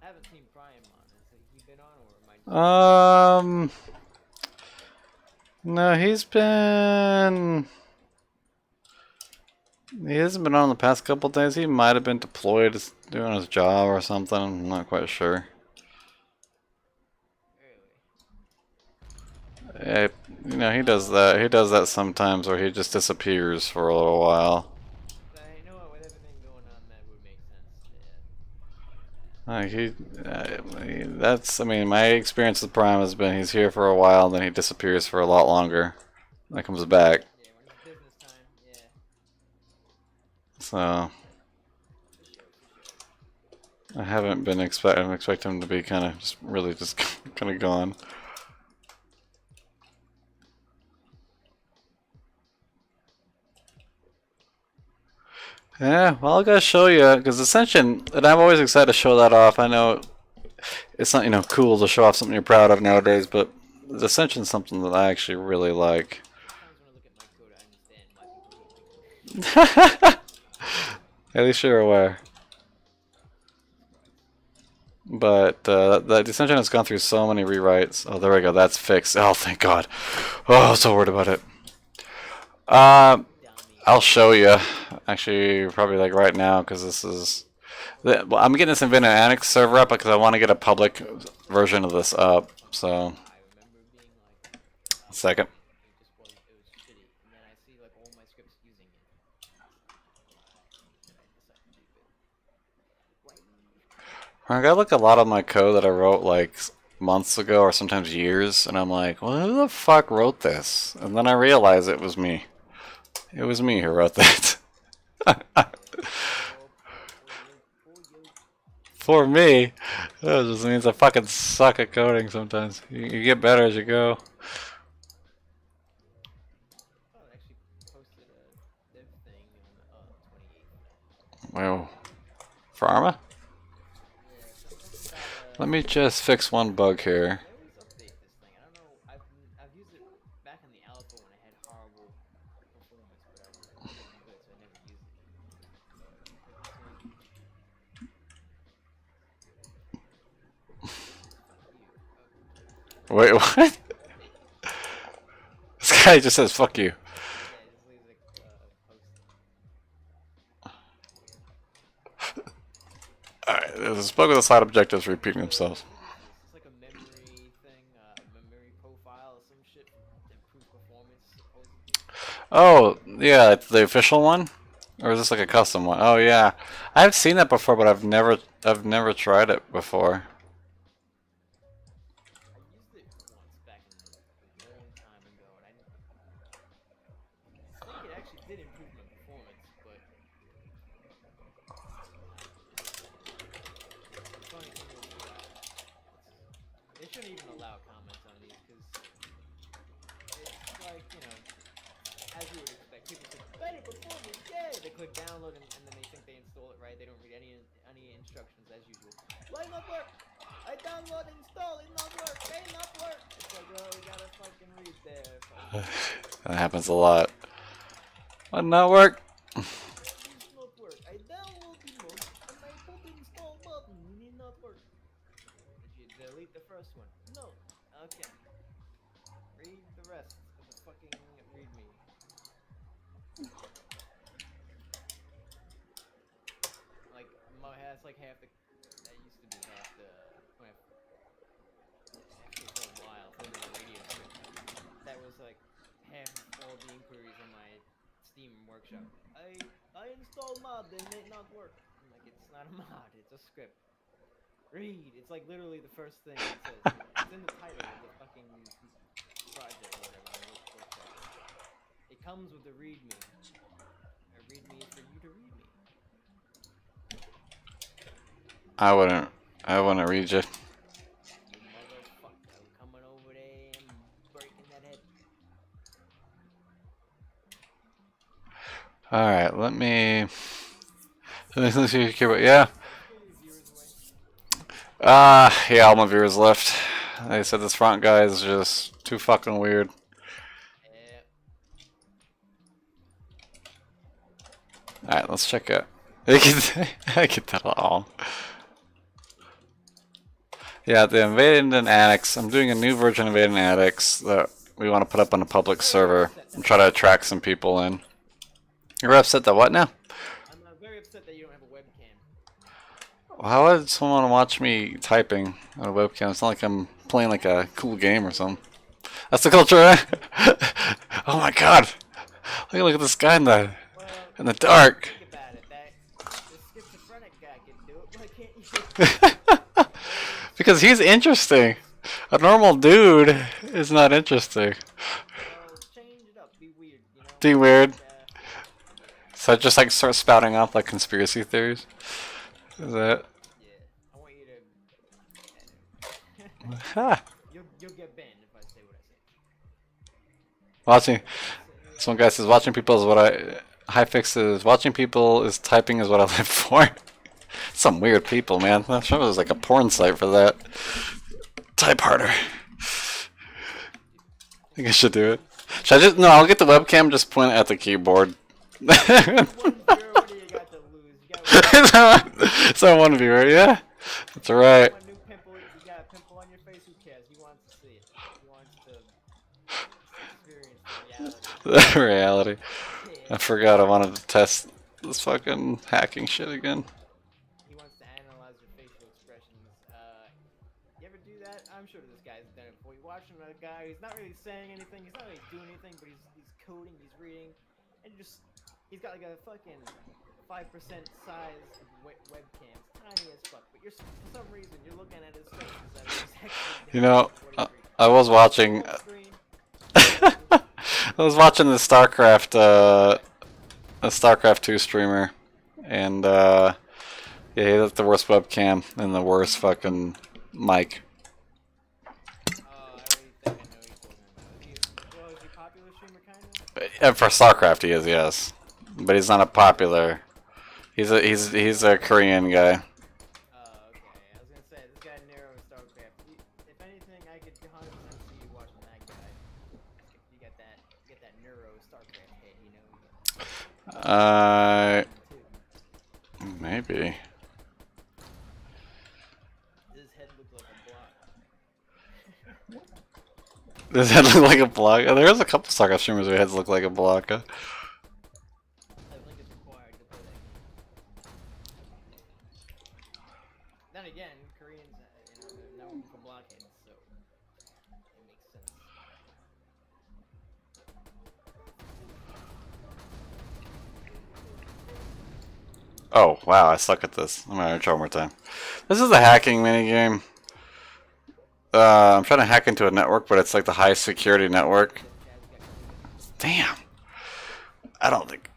I haven't seen Prime on. Has he been on, or am I just... No, he hasn't been on the past couple days. He might have been deployed doing his job or something. I'm not quite sure. Really? You know, he does that. He does that sometimes where he just disappears for a little while. You know what, with everything going on, that would make sense, That's, I mean, my experience with Prime has been he's here for a while, then he disappears for a lot longer. Then comes back. Yeah, when it's business time, yeah. So I haven't been I'm expecting him to be kind of just really just kind of gone. Yeah, well, I gotta show you because Ascension, and I'm always excited to show that off. I know it's not, you know, cool to show off something you're proud of nowadays, but Ascension's something that I actually really like. Sometimes when I look at my code, I understand why people don't like it. At least you're aware. But the Ascension has gone through so many rewrites. Oh, there we go. That's fixed. Oh, thank God. Oh, I was so worried about it. I'll show you. Actually, probably like right now, because this is... Well, I'm getting this Invade Annex server up because I want to get a public version of this up. So, I remember being like, a second. it was shitty, and then I see like all my scripts using it. And I decided to leave it. I got like a lot of my code that I wrote like months ago or sometimes years, and I'm like, well, who the fuck wrote this? And then I realized it was me. It was me who wrote that. For me, that just means I fucking suck at coding sometimes. You get better as you go. Oh, I actually posted a dev thing on the 28th. Well, for ArmA? Yeah, something about Let me just fix one bug here. they always update this thing. I don't know. I've used it back in the alpha when I had horrible performance, but I wasn't good, so I never used it. But this one, fuck you. Oh, Wait, what? This guy just says "fuck you." yeah, it just leaves like post. Alright, there's a bug with the side objectives repeating themselves. What is this? It's like a memory thing, memory profile or some shit to improve performance, supposedly. Oh, yeah, it's the official one? Or is this like a custom one? Oh yeah. I've seen that before, but I've never tried it before. I used it once back in a long time ago, and I think it actually did improve my performance, but the funny thing is, they shouldn't even allow comments on these, because it's like, you know, as you would expect, people say, better performance, yay! They click download, and then they think they install it right, they don't read any instructions as usual. Why not work? I download and install, it not work, they not work! It's like, well, we gotta fucking read there. That happens a lot. What not work? It's not work. I download the mod and I put the install button. It did not work. Did you delete the first one? No. Okay. Read the rest of the fucking readme. Like that's like half the. That used to be half the. When I, actually for a while, for the radio script, that was like half of all the inquiries on my Steam workshop. I installed mod and it not work. I'm like, it's not a mod, it's a script. Read. It's like literally the first thing it says. It's in the title of the fucking project or whatever. It comes with the readme. A readme is for you to read me. I wouldn't read you. You motherfucker. I'm coming over there and breaking that head. Alright, let me see if you care about, yeah. Yeah, all my viewers left. They said this front guy is just too fucking weird. Alright, let's check it. I get that all. Yeah, the Invade and Annex. I'm doing a new version of Invade and Annex that we want to put up on a public server and try to attract some people in. You're upset that what now? I'm very upset that you don't have a webcam. How would someone watch me typing on a webcam? It's not like I'm playing like a cool game or something. That's the culture, eh? Oh my god! Look at this guy in the dark. Think about it. The schizophrenic guy can do it. Why can't you? Because he's interesting. A normal dude is not interesting. Well, change it up. Be weird, you know? Be weird. So just like start spouting off like conspiracy theories? Is that? Yeah. I want you to... Ha! You'll get banned if I say what I say. Watching. Some guy says watching people is what I... Hyfix is watching people is typing is what I live for. Some weird people, man. I'm sure there's like a porn site for that. Type harder. I think I should do it. Should I just... No, I'll get the webcam, just point it at the keyboard. What do you got to lose? You got So one viewer, yeah. That's right. one new pimple. You got a pimple on your face. Who cares? He wants to see it. He wants to experience the reality. The reality. I forgot I wanted to test this fucking hacking shit again. He wants to analyze your facial expressions. You ever do that? I'm sure this guy's done it before. You're watching a guy. He's not really saying anything. He's not really doing anything, but he's coding. He's reading, and he's got like a fucking 5% size webcam, it's tiny as fuck. But for some reason you're looking at his face. You know, I was watching. I was watching the StarCraft, a StarCraft 2 streamer, and yeah, he has the worst webcam and the worst fucking mic. I already think I know who you're talking about. Well, is he a popular streamer, kind of? For StarCraft, he is, yes, but he's not a popular. He's a Korean guy. Oh, okay. I was gonna say this guy Nero StarCraft. If anything, I could 100% see you watching that guy. You got StarCraft head, you know. Maybe. His head looked like a block. Does that look like a block? There is a couple StarCraft streamers whose heads look like a block. I think it's required to play that game. Then again, Koreans, you know, they're known for blockheads, so it makes sense. Oh, wow, I suck at this. I'm gonna try one more time. This is a hacking minigame. I'm trying to hack into a network, but it's like the high security network. Damn. I don't think...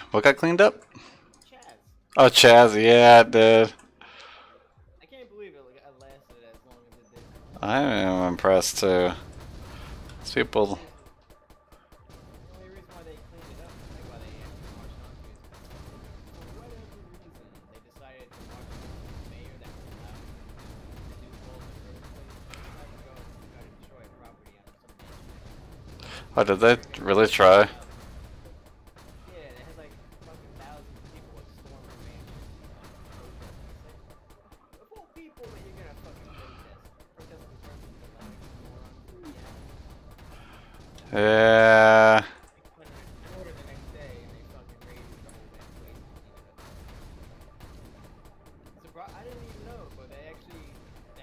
What got cleaned up? Chaz. Oh, Chaz, yeah, it did. I can't believe it lasted as long as it did. I am impressed too. These people... The only reason why they cleaned it up, like why they actually marched on to, is for whatever reason they decided to march on the mayor that was allowed to do all the first place. They decided to go and try to destroy property on some mansion. Oh, did they really try? Yeah, it had like fucking thousands of people like storm the mansion. Of all people that you're gonna fucking protest in front of the like morons. Yeah. Yeah... When an order the next day and they fucking raided the whole damn place. I didn't even know, but they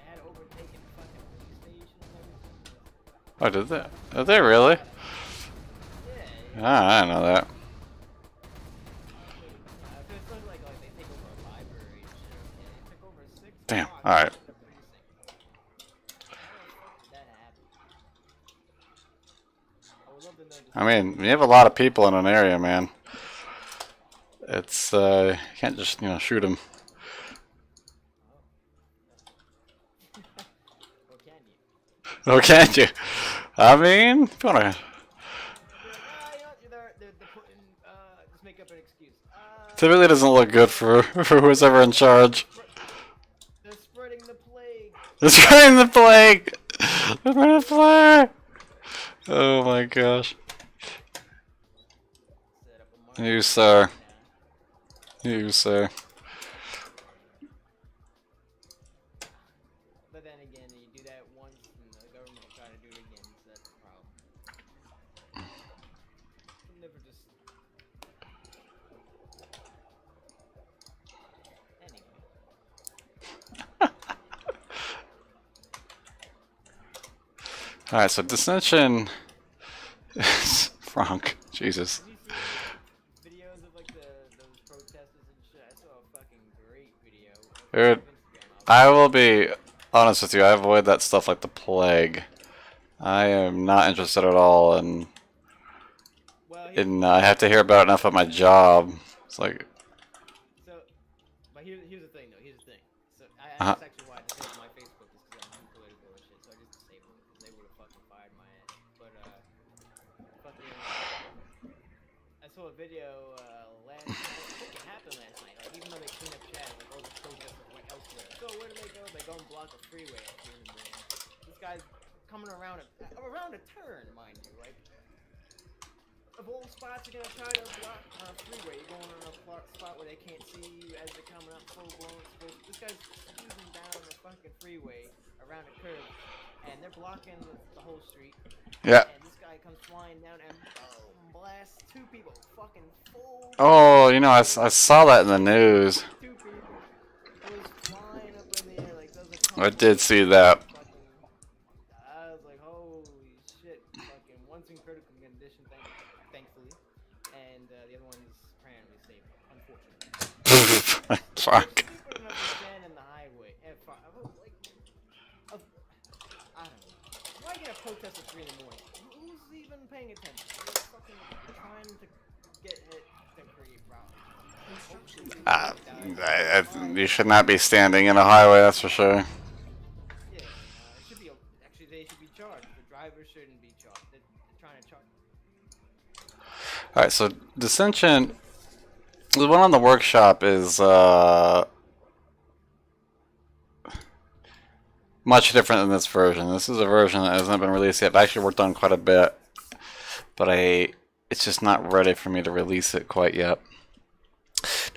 had overtaken fucking police station and everything. Oh, did they? Did they really? Yeah. Ah, I didn't know that. It's not like they take over a library and shit. Yeah, they took over 6 Damn, blocks alright. in the precinct. How the fuck did that happen? I would love to know just I mean, you have a lot of people in an area, man. It's, you can't just, you know, shoot them. or can you? Oh, can't you? I mean, if you wanna... They're putting, just make up an excuse. Typically doesn't look good for who's ever in charge. They're spreading the plague. They're spreading the plague! They're spreading the plague! Oh my gosh. Set up a market You, sir. now. You, sir. But then again, you do that once and the government will try to do it again, so that's the problem. You never just... Anyway. Alright, so dissension is Frank. Jesus. Have you seen videos of like those protesters and shit? I saw a fucking great video. Dude, I will be honest with you, I avoid that stuff like the plague. I am not interested at all in... Well, I have to hear about it enough at my job. It's like... so, but here's the thing though. Here's the thing. So Uh-huh. that's actually why I disabled my Facebook is because I'm too political and shit. So I just disabled it because they would have fucking fired my ass. But fucking, I saw a video last. I think it happened last night. Like even though they cleaned up chat, like all the protesters went elsewhere. So where do they go? They go and block a freeway at 3 in the morning. This guy's coming around a turn, mind you. Like of all spots you're gonna try to block on a freeway, you're going on a spot where they can't see you as they're coming up full blown. This guy's speeding down the fucking freeway around a curve, and they're blocking the whole street. Yeah. And this guy comes flying down and boom, blasts 2 people, fucking full. Oh, you know, I saw that in the news. 2 people. It was flying up in the air like those I are. did see that. I was like, holy shit! Fucking one's in critical condition, thankfully, and the other one's apparently stable, unfortunately. Fuck. People don't understand in the highway. And I don't know. Why get a protest at 3 in the morning? Who's even paying attention? They're fucking trying to get hit to create problems. You should not be standing in a highway, that's for sure. Yeah, it should be. Actually, they should be charged. The drivers shouldn't be charged. They're trying to charge. Alright, so dissension... The one on the workshop is much different than this version. This is a version that hasn't been released yet. I've actually worked on quite a bit. but it's just not ready for me to release it quite yet.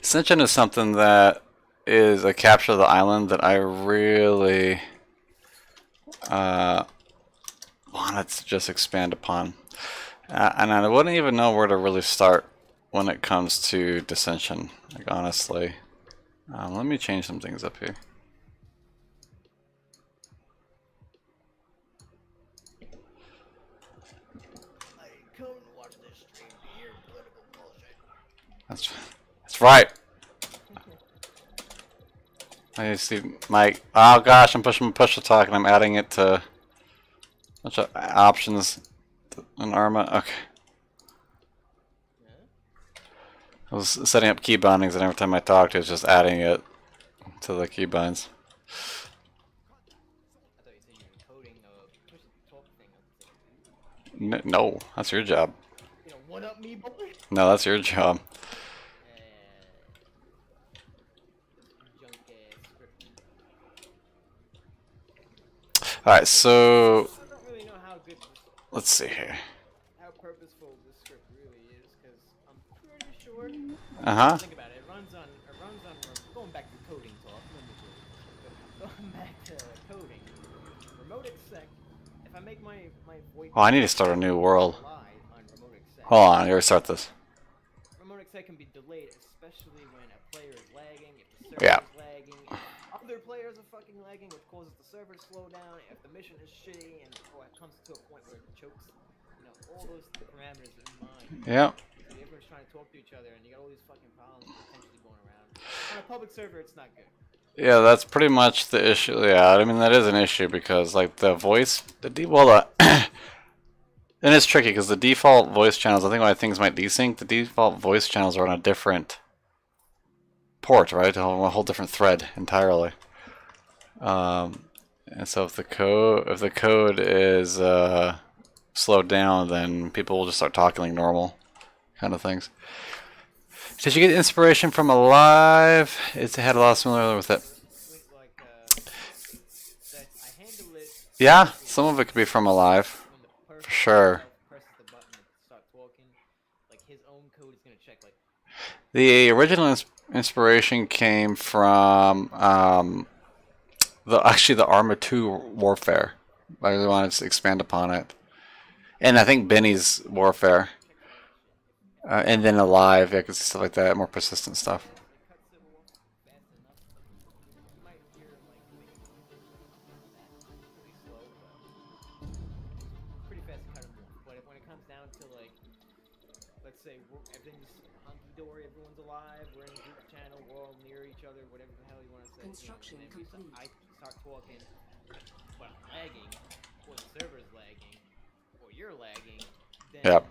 Dissension is something that is a capture of the island that I really wanted to just expand upon. And I wouldn't even know where to really start when it comes to dissension, like honestly. Let me change some things up here. Come watch this stream to hear political bullshit. That's right. I see my, oh gosh, I'm pushing my push to talk and I'm adding it to a bunch of options in ArmA. Okay. I was setting up key bindings and every time I talked it was just adding it to the key binds. I thought you said you were coding a push to talk thing. No, that's your job. You know, one up me, boy. No, that's your job. Junk ass script. Alright, so I don't really know how good this, let's see here. how purposeful this script really is, because I'm pretty sure. Think about it. It runs on. Going back to coding talk. Going back to coding. Remote exec. If I make my voice. Oh, I need to start a new world. Live on remote exec. Hold on, I gotta start this. Remote exec can be delayed, especially when a player is lagging, if the server is lagging, if other players are fucking lagging, which causes the server to slow down, if the mission is shitty, and or it comes to a point where it chokes. You know, all those parameters in mind. Yep. So everyone's trying to talk to each other, and you got all these fucking problems potentially going around. On a public server, it's not good. Yeah, that's pretty much the issue. Yeah, I mean that is an issue because like the voice, and it's tricky because the default voice channels. I think why things might desync. The default voice channels are on a different port, right? A whole different thread entirely. And so if the code is slowed down, then people will just start talking like normal, kind of things. Did you get inspiration from Alive? It had a lot of similarity with it. Yeah, some of it could be from Alive, for sure. The original inspiration came from actually the ArmA 2 Warfare. I really wanted to expand upon it, and I think Benny's Warfare. And then Alive, yeah, 'cause stuff like that, more persistent stuff. Pretty fast to cut them off, but when it comes down to like, let's say everything's hunky-dory, everyone's alive, we're in a group channel, we're all near each other, whatever the hell you want to say. Construction complete. I start talking, but I'm lagging, or the server's lagging, or you're lagging, then Yep.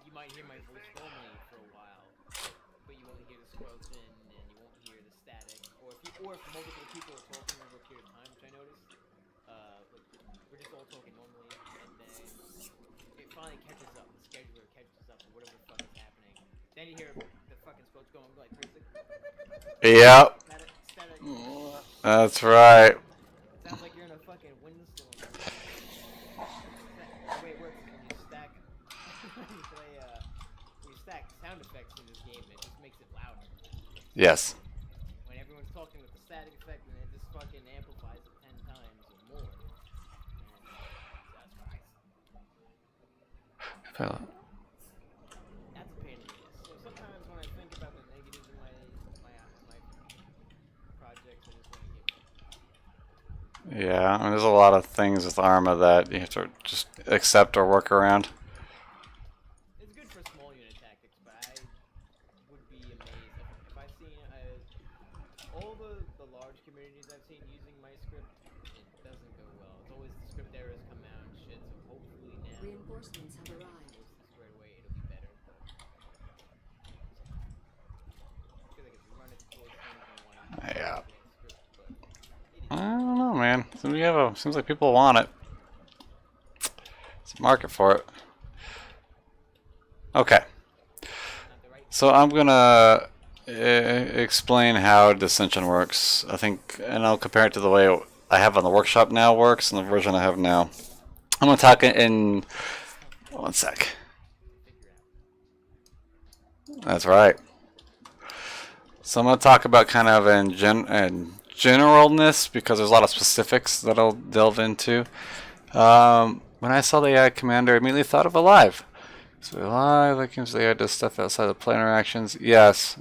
you might hear my voice normally for a while, but you won't hear the squelching and you won't hear the static. Or if multiple people are talking over a period of time, which I noticed, we're just all talking normally, and then it finally catches up. The scheduler catches up, or whatever the fuck is happening. Then you hear the fucking squelch going like crazy. Yep. Static. That's right. Sounds like you're in a fucking windstorm. The way it works is when you stack, when you stack sound effects in this game, it just makes it louder. Yes. When everyone's talking with the static effect, and it just fucking amplifies it 10 times or more. And that's right. That's a pain in the ass. So sometimes when I think about the negatives in my projects, I just want to give up. Yeah, I mean, there's a lot of things with ArmA that you have to just accept or work around. It's good for small unit tactics, but I would be amazed if I seen all the large communities I've seen using my script. It doesn't go well. It's always the script errors come out and shit. So hopefully now, Reinforcements have arrived. once this squared away, it'll be better. I feel like if you run it close, things don't want to Yeah. script, but I don't know, man. Seems like people want it. It's a market for it. Okay. not the right. So I'm gonna explain how dissension works. I think, and I'll compare it to the way I have on the workshop now works and the version I have now. I'm gonna talk in 1 sec. That's right. So I'm going to talk about kind of in generalness because there's a lot of specifics that I'll delve into. When I saw the AI commander, I immediately thought of Alive. So Alive, that seems the AI does stuff outside of play interactions. Yes.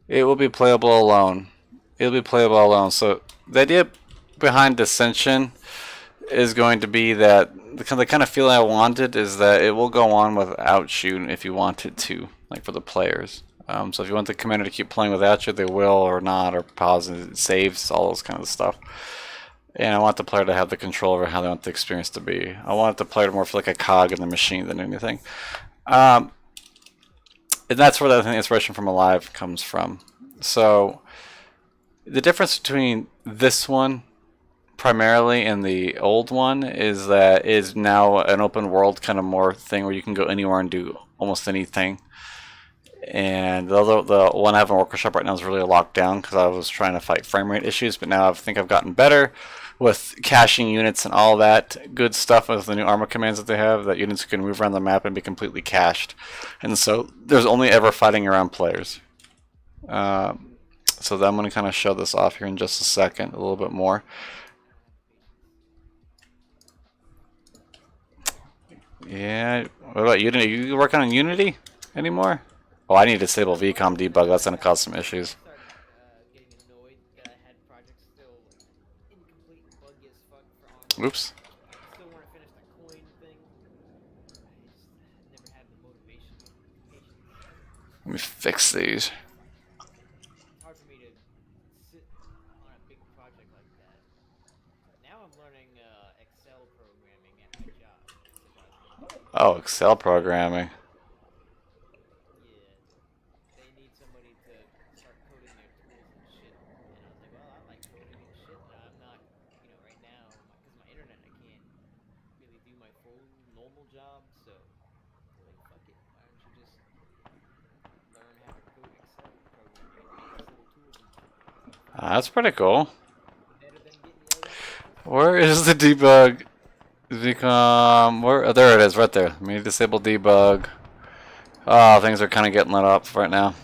It will be playable alone. It'll be playable alone. So the idea behind Dissension is going to be that the kind of feeling I wanted is that it will go on without you if you want it to, like for the players. So if you want the commander to keep playing without you, they will or not, or pause and saves, all those kind of stuff. And I want the player to have the control over how they want the experience to be. I want the player to more feel like a cog in the machine than anything. And that's where the inspiration from Alive comes from. So the difference between this one primarily and the old one is that it is now an open world kind of more thing where you can go anywhere and do almost anything. And although the one I have in workshop right now is really locked down because I was trying to fight frame rate issues, but now I think I've gotten better with caching units and all that good stuff with the new ArmA commands that they have, that units can move around the map and be completely cached. And so there's only ever fighting around players. So I'm going to kind of show this off here in just a second, a little bit more. Yeah, what about Unity? You working on Unity anymore? Oh, I need to disable VCOM debug. That's going to cause some issues. Getting annoyed that I had projects still incomplete and buggy as fuck for ArmA. Oops. Still want to finish the coin thing. I just never had the motivation or patience. Let me fix these. It's hard for me to sit on a big project like that. Now I'm learning Excel programming at my job. Oh, Excel programming. They need somebody to start coding their tools and shit. And I was like, well, I like coding and shit, but I'm not, right now, because my internet, I can't really do my full normal job, so I'm like, fuck it. Why don't you just learn how to code Excel programming and make these little tools and shit? That's pretty cool. Better than getting yelled at. Where is the debug? VCOM, where? Oh, there it is, right there. Let me disable debug. Oh, things are kind of getting lit up right now.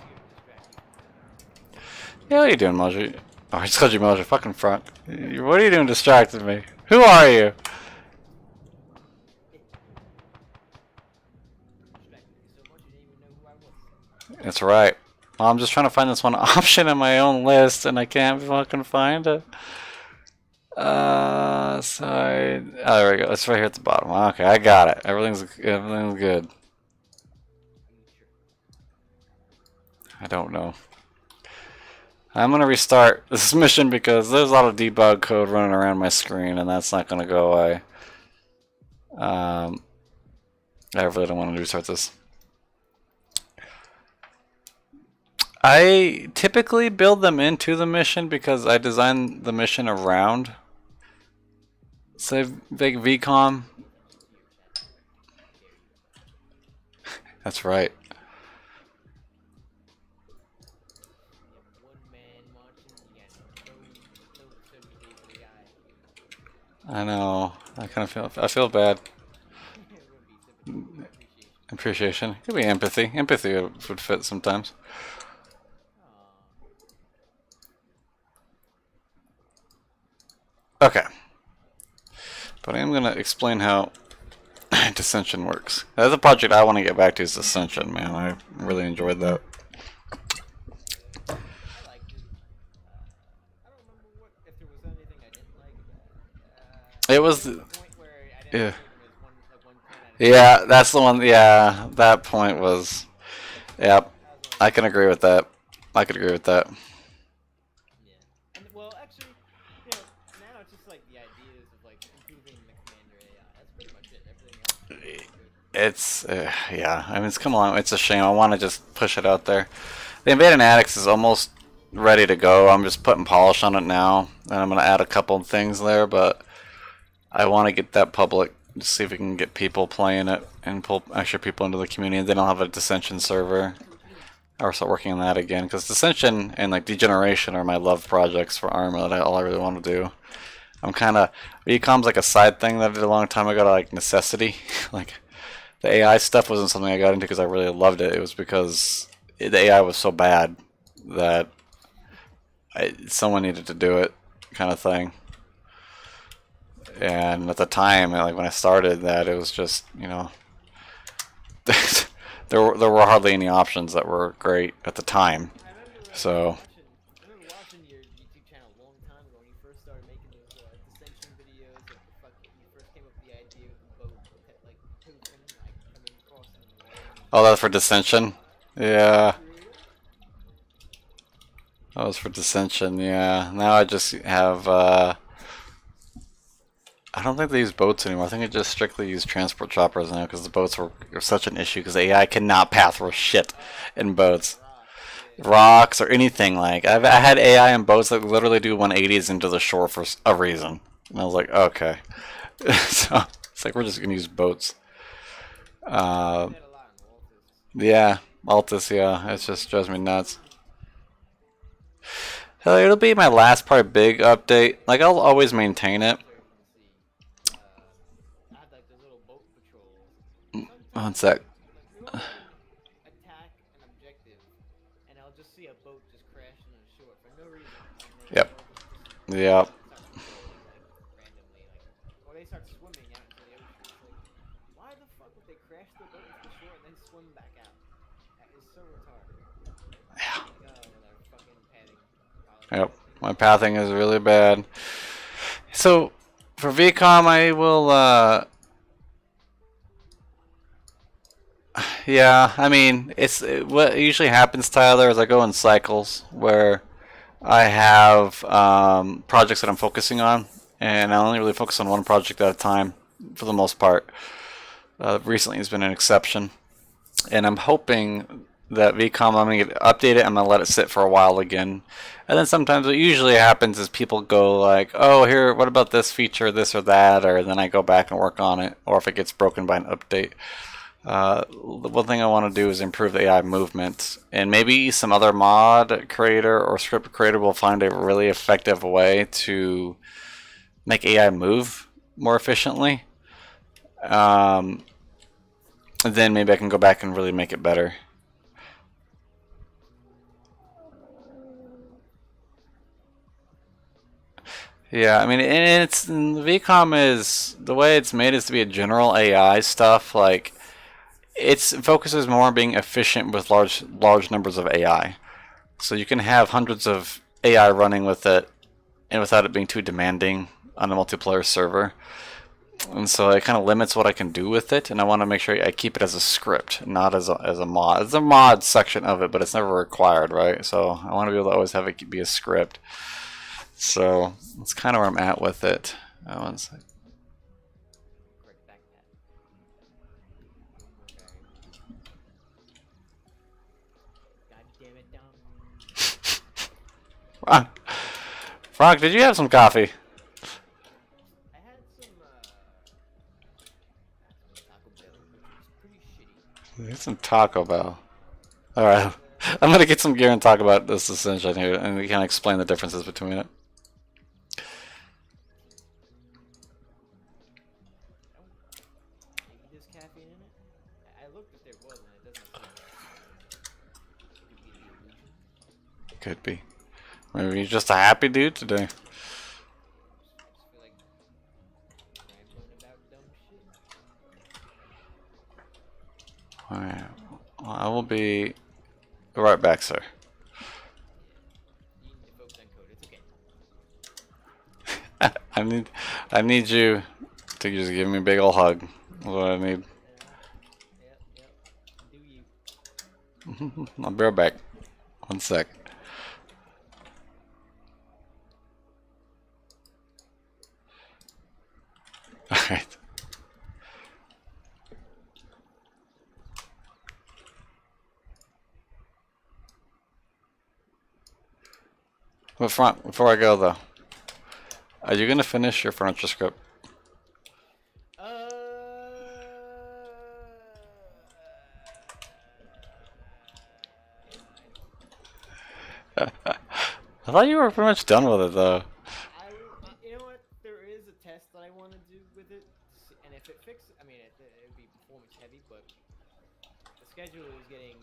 Yeah, what are you doing, Moji? Oh, I just called you Moji. Fucking front. What are you doing distracting me? Who are you? That's right. Well, I'm just trying to find this one option in my own list, and I can't fucking find it. Side. Oh, there we go. It's right here at the bottom. Okay, I got it. Everything's good. I don't know. I'm gonna restart this mission because there's a lot of debug code running around my screen, and that's not gonna go away. I really don't want to restart this. I typically build them into the mission because I design the mission around, say, big VCOM. That's right. I know. I feel bad. Appreciation. Could be empathy. Empathy would fit sometimes. Okay. But I am going to explain how Dissension works. That's a project I want to get back to, is Dissension, man. I really enjoyed that. It was... Yeah. Yeah, that's the one. Yeah, that point was... Yep. I can agree with that. I could agree with that. Yeah. Well, actually, now it's just like the ideas of like improving the commander AI. That's pretty much it. Everything else is good. It's yeah. I mean, it's come along. It's a shame. I want to just push it out there. The Invade Annex is almost ready to go. I'm just putting polish on it now, and I'm gonna add a couple of things there. But I want to get that public. Just see if we can get people playing it and pull extra people into the community. Then I'll have a Dissension server. I'll start working on that again, because Dissension and like Degeneration are my love projects for ArmA that all I really want to do. I'm kind of VCOM's like a side thing that I did a long time ago, to like necessity. Like The AI stuff wasn't something I got into because I really loved it. It was because the AI was so bad that someone needed to do it, kind of thing. And at the time, like when I started that, it was just, you know, there were hardly any options that were great at the time. So I remember watching your YouTube channel a long time ago when you first started making those dissension videos. Like the fuck, you first came up with the idea with the boat, like pooping, like coming across in the water. oh, that's for dissension. Yeah, Yeah. that was for dissension. Yeah. Now I just have. I don't think they use boats anymore. I think they just strictly use transport choppers now because the boats were such an issue because AI cannot path through shit in boats. Rocks or anything like. I had AI in boats that literally do 180s into the shore for a reason. And I was like, okay. So it's like we're just going to use boats. Yeah, Altus, yeah. It just drives me nuts. It'll be my last probably big update. Like, I'll always maintain it. I had like those little boat patrols. One sec. Like, attack an objective, and I'll just see a boat just crashing on shore for no reason. And Yep. Yep. start patrolling like randomly, like, or they start swimming out into the ocean. It's like, why the fuck would they crash their boat into the shore and then swim back out? That is so retarded. Yeah. Like, with our fucking padding. Yep. My pathing is really bad. So for VCOM, I will. Yeah, I mean, what usually happens, Tyler, is I go in cycles where I have projects that I'm focusing on, and I only really focus on one project at a time for the most part. Recently has been an exception, and I'm hoping that VCOM, I'm going to update it, I'm going to let it sit for a while again. And then sometimes what usually happens is people go like, oh, here, what about this feature, this or that, or then I go back and work on it, or if it gets broken by an update. The one thing I want to do is improve the AI movement, and maybe some other mod creator or script creator will find a really effective way to make AI move more efficiently. And then maybe I can go back and really make it better. Yeah, I mean, and VCOM is the way it's made is to be a general AI stuff. Like, it focuses more on being efficient with large numbers of AI. So you can have hundreds of AI running with it, and without it being too demanding on a multiplayer server. And so it kind of limits what I can do with it, and I want to make sure I keep it as a script, not as a mod. It's a mod section of it, but it's never required, right? So I want to be able to always have it be a script. So that's kind of where I'm at with it. One sec. Frank, did you have some coffee? I had some Taco Bell, which was pretty shitty. Get some Taco Bell. Alright. I'm gonna get some gear and talk about this Ascension here, and we can explain the differences between it. Maybe there's caffeine in it? I looked if there was, and it doesn't seem to be the illusion. Could be. Maybe he's just a happy dude today. I just feel like rambling about dumb shit. Alright. Well, I will be right back, sir. You need to focus on code, it's okay. I need you to just give me a big ol' hug. That's what I need. Yep. Do you? I'll be right back. One sec. Alright. But Frank, before I go though, are you gonna finish your furniture script? I thought you were pretty much done with it though. You know what? There is a test that I want to do with it, and if it fix. I mean, it would be performance heavy, but the schedule is getting.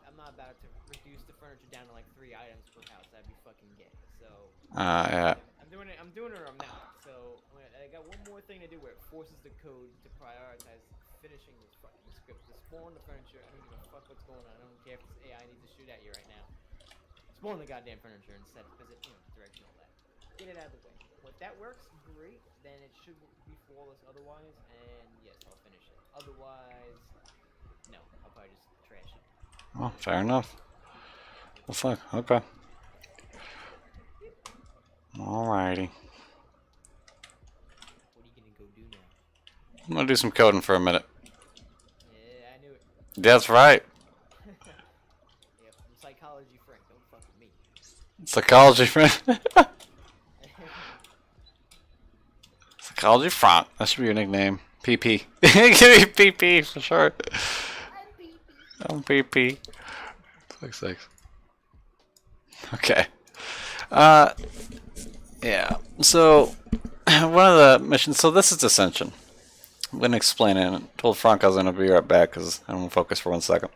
I'm not about to reduce the furniture down to like 3 items per house. That'd be fucking gay. So Yeah. I'm doing it. I'm doing it or I'm not. So I got one more thing to do where it forces the code to prioritize finishing this fucking script. To spawn the furniture. I don't give a fuck what's going on. I don't care if this AI needs to shoot at you right now. Spawn the goddamn furniture instead because it, directional that. Get it out of the way. If that works, great. Then it should be flawless otherwise, and yes, I'll finish it. Otherwise, no. I'll probably just trash it. Well, fair enough. Well, fuck. Okay. Alrighty. What are you gonna go do now? I'm gonna do some coding for a minute. Yeah, I knew it. That's right. Yep, I'm psychology Frank. Don't fuck with me. Psychology friend. Psychology Frank. That should be your nickname. PP. Give me PP for short. I'm PP. Fuck's sakes. Okay. Yeah. So, one of the missions. So this is Ascension. I'm gonna explain it. I told Frank I was gonna be right back because I'm gonna focus for 1 second.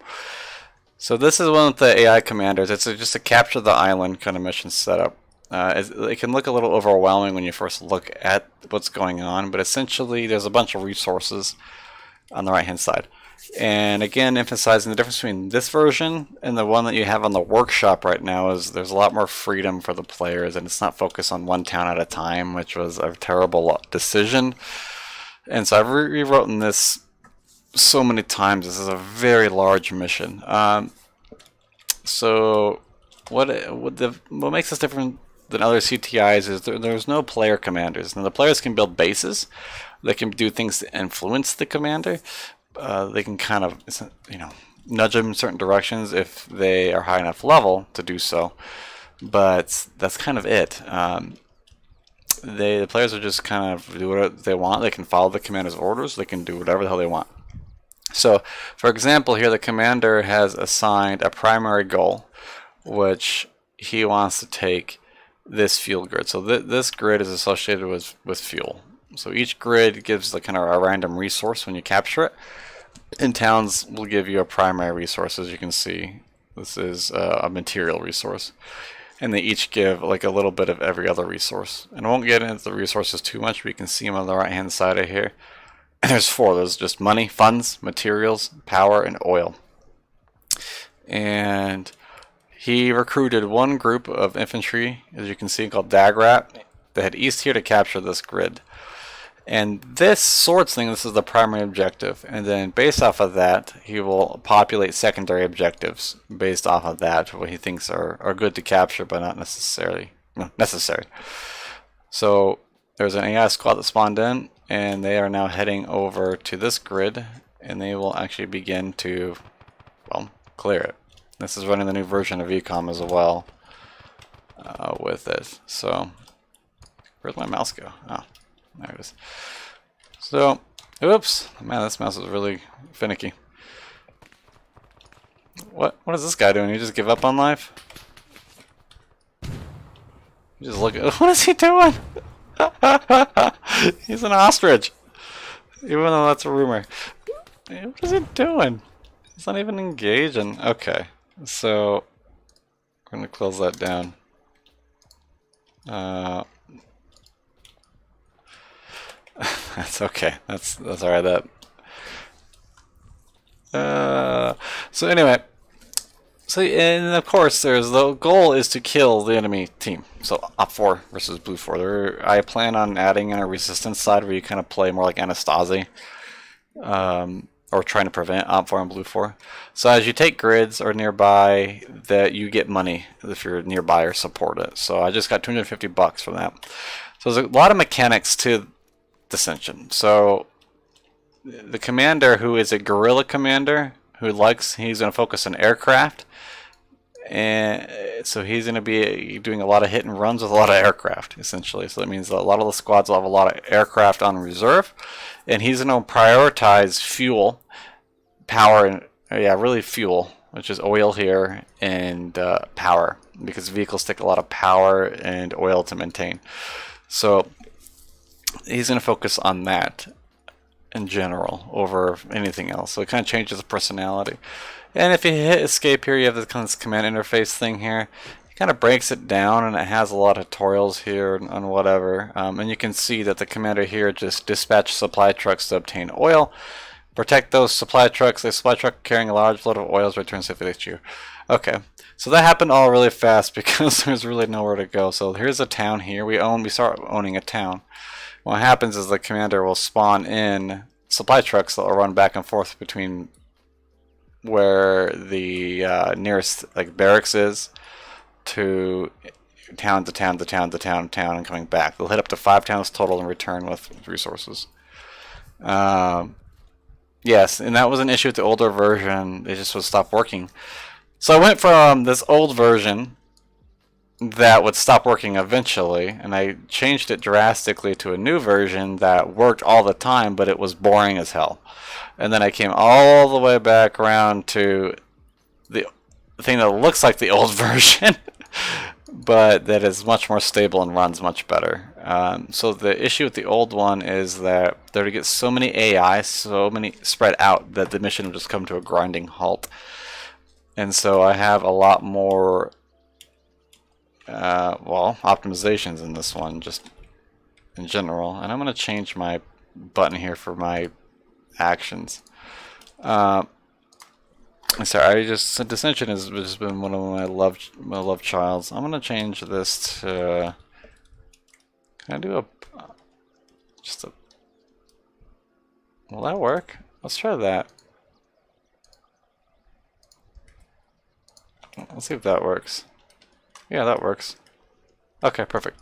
So this is one of the AI commanders. It's just a capture the island kind of mission setup. It can look a little overwhelming when you first look at what's going on, but essentially there's a bunch of resources on the right hand side. And again, emphasizing the difference between this version and the one that you have on the workshop right now is there's a lot more freedom for the players, and it's not focused on one town at a time, which was a terrible decision. And so I've rewritten this so many times. This is a very large mission. So what makes this different than other CTIs is there's no player commanders. Now the players can build bases. They can do things to influence the commander. They can kind of, nudge them in certain directions if they are high enough level to do so. But that's kind of it. The players are just kind of do whatever they want. They can follow the commander's orders. They can do whatever the hell they want. So, for example, here the commander has assigned a primary goal, which he wants to take this fuel grid. So this grid is associated with fuel. So each grid gives kind of a random resource when you capture it. And towns will give you a primary resource, as you can see. This is a material resource. And they each give like a little bit of every other resource. And I won't get into the resources too much, but you can see them on the right hand side of here. And there's 4. There's just money, funds, materials, power, and oil. And he recruited one group of infantry, as you can see, called Dagrat. They head east here to capture this grid. And this swords thing, this is the primary objective. And then based off of that, he will populate secondary objectives based off of that, what he thinks are good to capture, but not necessarily necessary. So there's an AI squad that spawned in, and they are now heading over to this grid, and they will actually begin to, well, clear it. This is running the new version of Ecom as well with it. So, where'd my mouse go? Oh, there it is. So, oops, man, this mouse is really finicky. What is this guy doing? You just give up on life? You just look at, what is he doing? He's an ostrich. Even though that's a rumor. What is he doing? He's not even engaging. Okay. So we're gonna close that down. That's okay. That's alright. So anyway. So, and of course, the goal is to kill the enemy team. So, Op 4 versus Blue 4. I plan on adding in a resistance side where you kind of play more like Anastasi, or trying to prevent Op 4 and Blue 4. So, as you take grids or nearby, that you get money if you're nearby or support it. So, I just got $250 for that. So, there's a lot of mechanics to Dissension. So, the commander, who is a guerrilla commander, he's going to focus on aircraft. And so he's going to be doing a lot of hit and runs with a lot of aircraft, essentially. So that means a lot of the squads will have a lot of aircraft on reserve. And he's going to prioritize fuel, power, and really fuel, which is oil here, and power, because vehicles take a lot of power and oil to maintain. So he's going to focus on that. in general over anything else. So it kind of changes the personality. And if you hit escape here, you have this kind of command interface thing here. It kind of breaks it down, and it has a lot of tutorials here on whatever. And you can see that the commander here just dispatch supply trucks to obtain oil. Protect those supply trucks. A supply truck carrying a large load of oils returns safely to you. Okay, so that happened all really fast because there's really nowhere to go. So here's a town here. We start owning a town. What happens is the commander will spawn in supply trucks that will run back and forth between where the nearest like barracks is to town to town to town to town to town and coming back. They'll hit up to 5 towns total and return with resources. Yes, and that was an issue with the older version. It just would stop working. So I went from this old version that would stop working eventually, and I changed it drastically to a new version that worked all the time, but it was boring as hell. And then I came all the way back around to the thing that looks like the old version, but that is much more stable and runs much better. So the issue with the old one is that there to get so many AI, so many spread out, that the mission would just come to a grinding halt. And so I have a lot more optimizations in this one, just in general. And I'm going to change my button here for my actions. Sorry, dissension has just been one of my love childs. I'm going to change this to. Can I do will that work? Let's try that. Let's see if that works. Yeah, that works. Okay, perfect.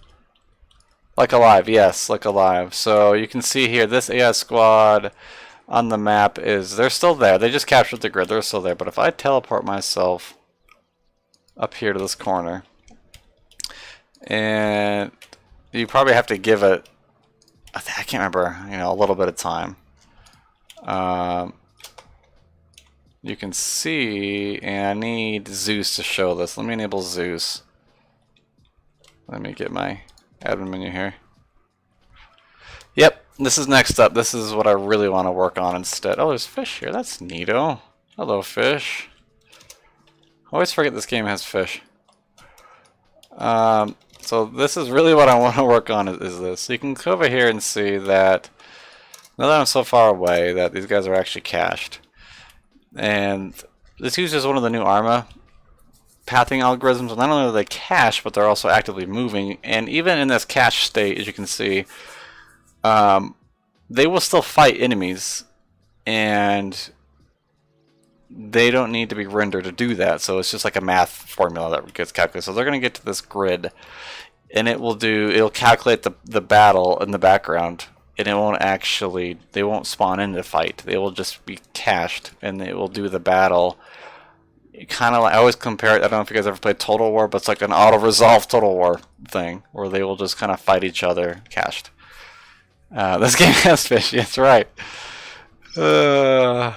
Like alive, yes, like alive. So you can see here, this AI squad on the map they're still there. They just captured the grid, they're still there. But if I teleport myself up here to this corner, and you probably have to give it, I can't remember, a little bit of time. You can see, and I need Zeus to show this. Let me enable Zeus. Let me get my admin menu here. Yep, this is next up. This is what I really want to work on instead. Oh, there's fish here. That's neato. Hello, fish. I always forget this game has fish. So this is really what I want to work on is this. So you can go over here and see that now that I'm so far away that these guys are actually cached. And this uses one of the new ArmA pathing algorithms. Not only are they cache, but they're also actively moving. And even in this cache state, as you can see, they will still fight enemies, and they don't need to be rendered to do that. So it's just like a math formula that gets calculated. So they're going to get to this grid, and it'll calculate the battle in the background. And they won't spawn in to fight. They will just be cached, and it will do the battle. Kind of like, I always compare it, I don't know if you guys ever played Total War, but it's like an auto-resolve Total War thing, where they will just kind of fight each other cached. This game has fish, that's right. So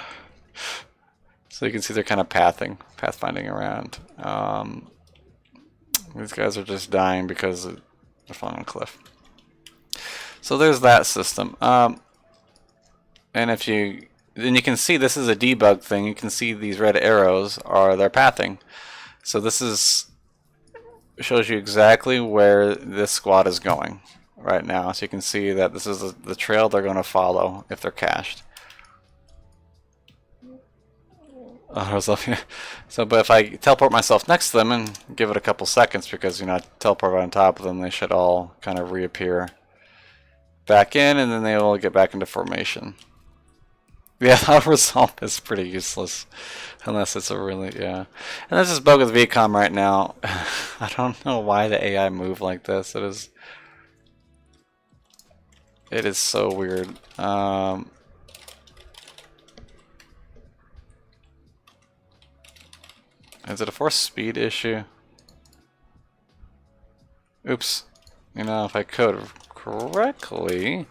you can see they're kind of pathfinding around. These guys are just dying because they're falling on a cliff. So there's that system. And then you can see this is a debug thing. You can see these red arrows are their pathing. So this shows you exactly where this squad is going right now. So you can see that this is the trail they're going to follow if they're cached. So, but if I teleport myself next to them and give it a couple seconds, because I teleport right on top of them, they should all kind of reappear back in, and then they will get back into formation. Yeah, that result is pretty useless, unless it's a really, yeah. And there's this bug with VCOM right now. I don't know why the AI move like this. It is so weird. Is it a force speed issue? Oops. If I code correctly.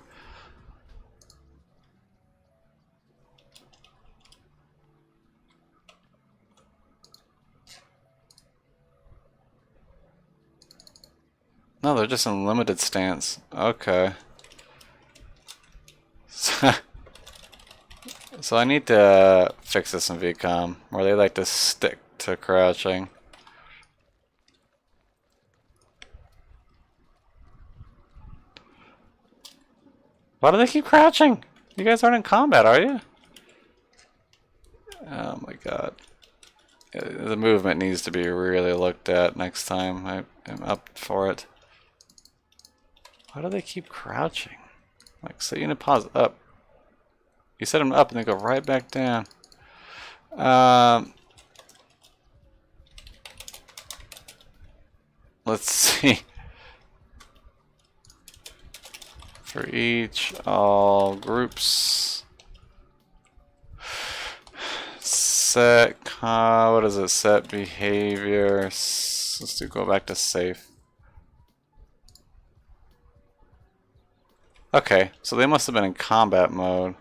No, they're just in limited stance. Okay. So I need to fix this in VCOM, where they like to stick to crouching. Why do they keep crouching? You guys aren't in combat, are you? Oh my god. The movement needs to be really looked at next time. I am up for it. Why do they keep crouching? Like, set unit pause up. You set them up and they go right back down. Let's see. For each, all groups. Set, what is it? Set behavior. Let's do go back to safe. Okay, so they must have been in combat mode.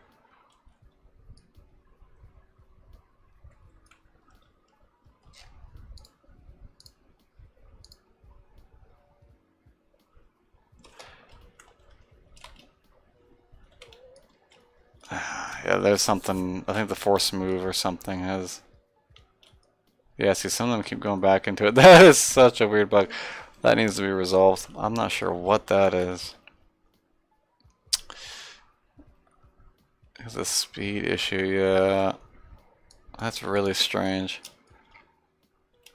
Yeah, there's something. I think the force move or something has. Yeah, see, some of them keep going back into it. That is such a weird bug. That needs to be resolved. I'm not sure what that is. It's a speed issue, yeah. That's really strange.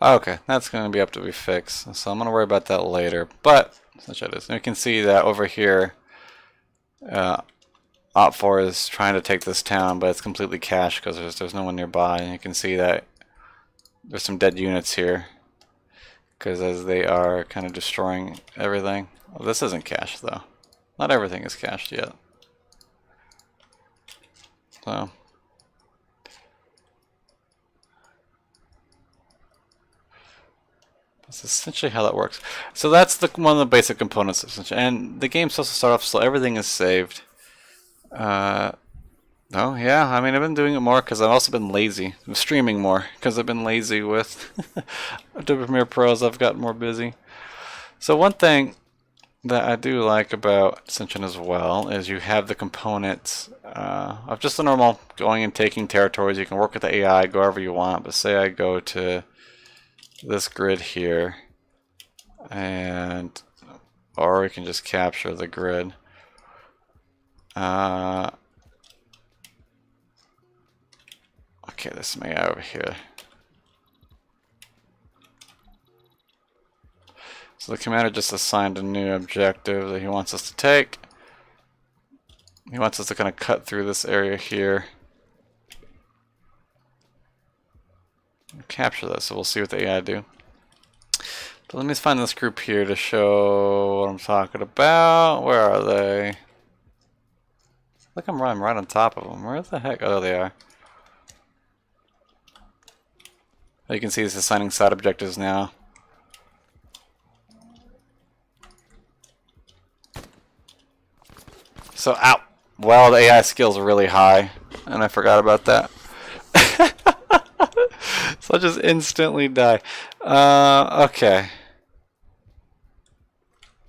Okay, that's going to be up to be fixed. So I'm going to worry about that later. But, such it is. And you can see that over here, Op 4 is trying to take this town, but it's completely cached because there's no one nearby. And you can see that there's some dead units here because as they are kind of destroying everything. Well, this isn't cached though. Not everything is cached yet. So that's essentially how that works. So that's one of the basic components essentially. And the game's supposed to start off slow. Everything is saved. Oh yeah, I mean I've been doing it more because I've also been lazy. I'm streaming more because I've been lazy with Adobe Premiere Pro as I've gotten more busy. So one thing that I do like about Ascension as well is you have the components of just the normal going and taking territories. You can work with the AI, go wherever you want. But say I go to this grid here, and or we can just capture the grid. Okay, this is my guy over here. So the commander just assigned a new objective that he wants us to take. He wants us to kind of cut through this area here. And capture this, so we'll see what the AI do. But let me find this group here to show what I'm talking about. Where are they? Look, I'm right on top of them. Where the heck? Oh, they are. You can see it's assigning side objectives now. So, ow! Well, the AI skills are really high, and I forgot about that. So I'll just instantly die. Okay.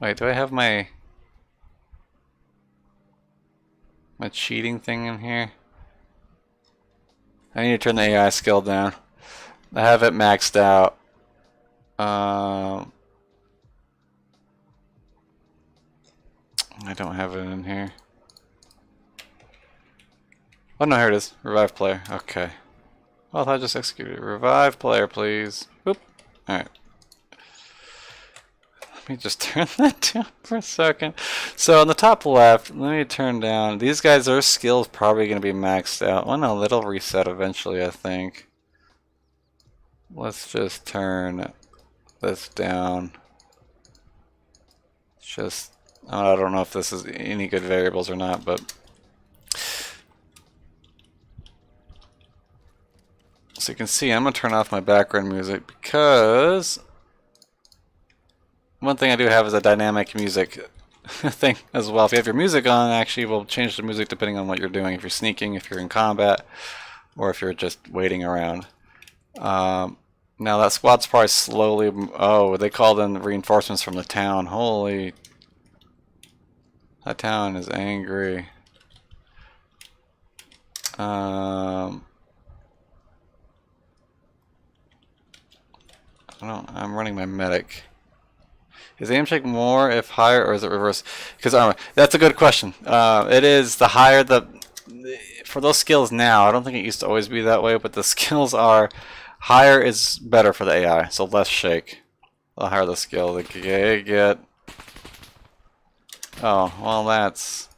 Wait, do I have my cheating thing in here? I need to turn the AI skill down. I have it maxed out. I don't have it in here. Oh no, here it is. Revive player. Okay. Well, I just executed it. Revive player, please. Oop. Alright. Let me just turn that down for a second. So on the top left, let me turn down. These guys, their skills probably going to be maxed out. Oh no, that'll reset eventually, I think. Let's just turn this down. Just, I don't know if this is any good variables or not, but. So you can see I'm going to turn off my background music because one thing I do have is a dynamic music thing as well. If you have your music on, actually will change the music depending on what you're doing. If you're sneaking, if you're in combat, or if you're just waiting around. Now that squad's probably slowly... Oh, they called in reinforcements from the town. Holy... That town is angry. I don't. I'm running my medic. Is aim check more if higher, or is it reverse? Because ArmA. That's a good question. It is the higher the. For those skills now, I don't think it used to always be that way, but the skills are higher is better for the AI, so less shake. The higher the skill, the get. Oh, well, that's.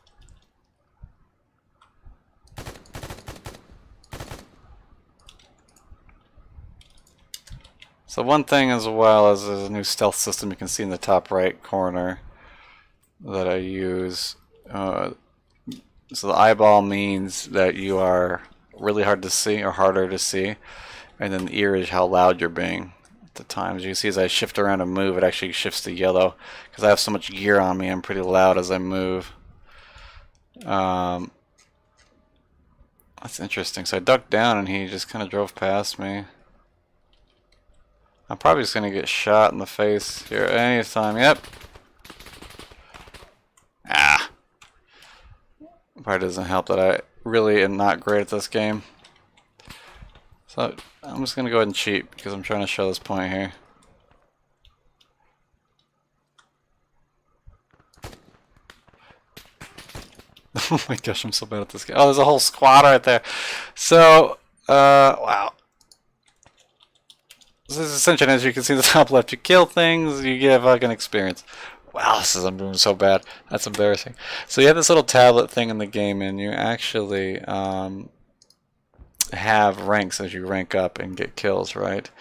So one thing as well is there's a new stealth system you can see in the top right corner that I use. So the eyeball means that you are really hard to see or harder to see, and then the ear is how loud you're being at the time. As you can see, as I shift around and move, it actually shifts to yellow because I have so much gear on me. I'm pretty loud as I move. That's interesting. So I ducked down and he just kind of drove past me. I'm probably just going to get shot in the face here anytime. Yep. Ah. Probably doesn't help that I really am not great at this game. So I'm just going to go ahead and cheat because I'm trying to show this point here. Oh my gosh, I'm so bad at this game. Oh, there's a whole squad right there. So, wow. This is Ascension, as you can see in the top left. You kill things, you get fucking experience. Wow, I'm doing so bad. That's embarrassing. So you have this little tablet thing in the game, and you actually have ranks as you rank up and get kills, right?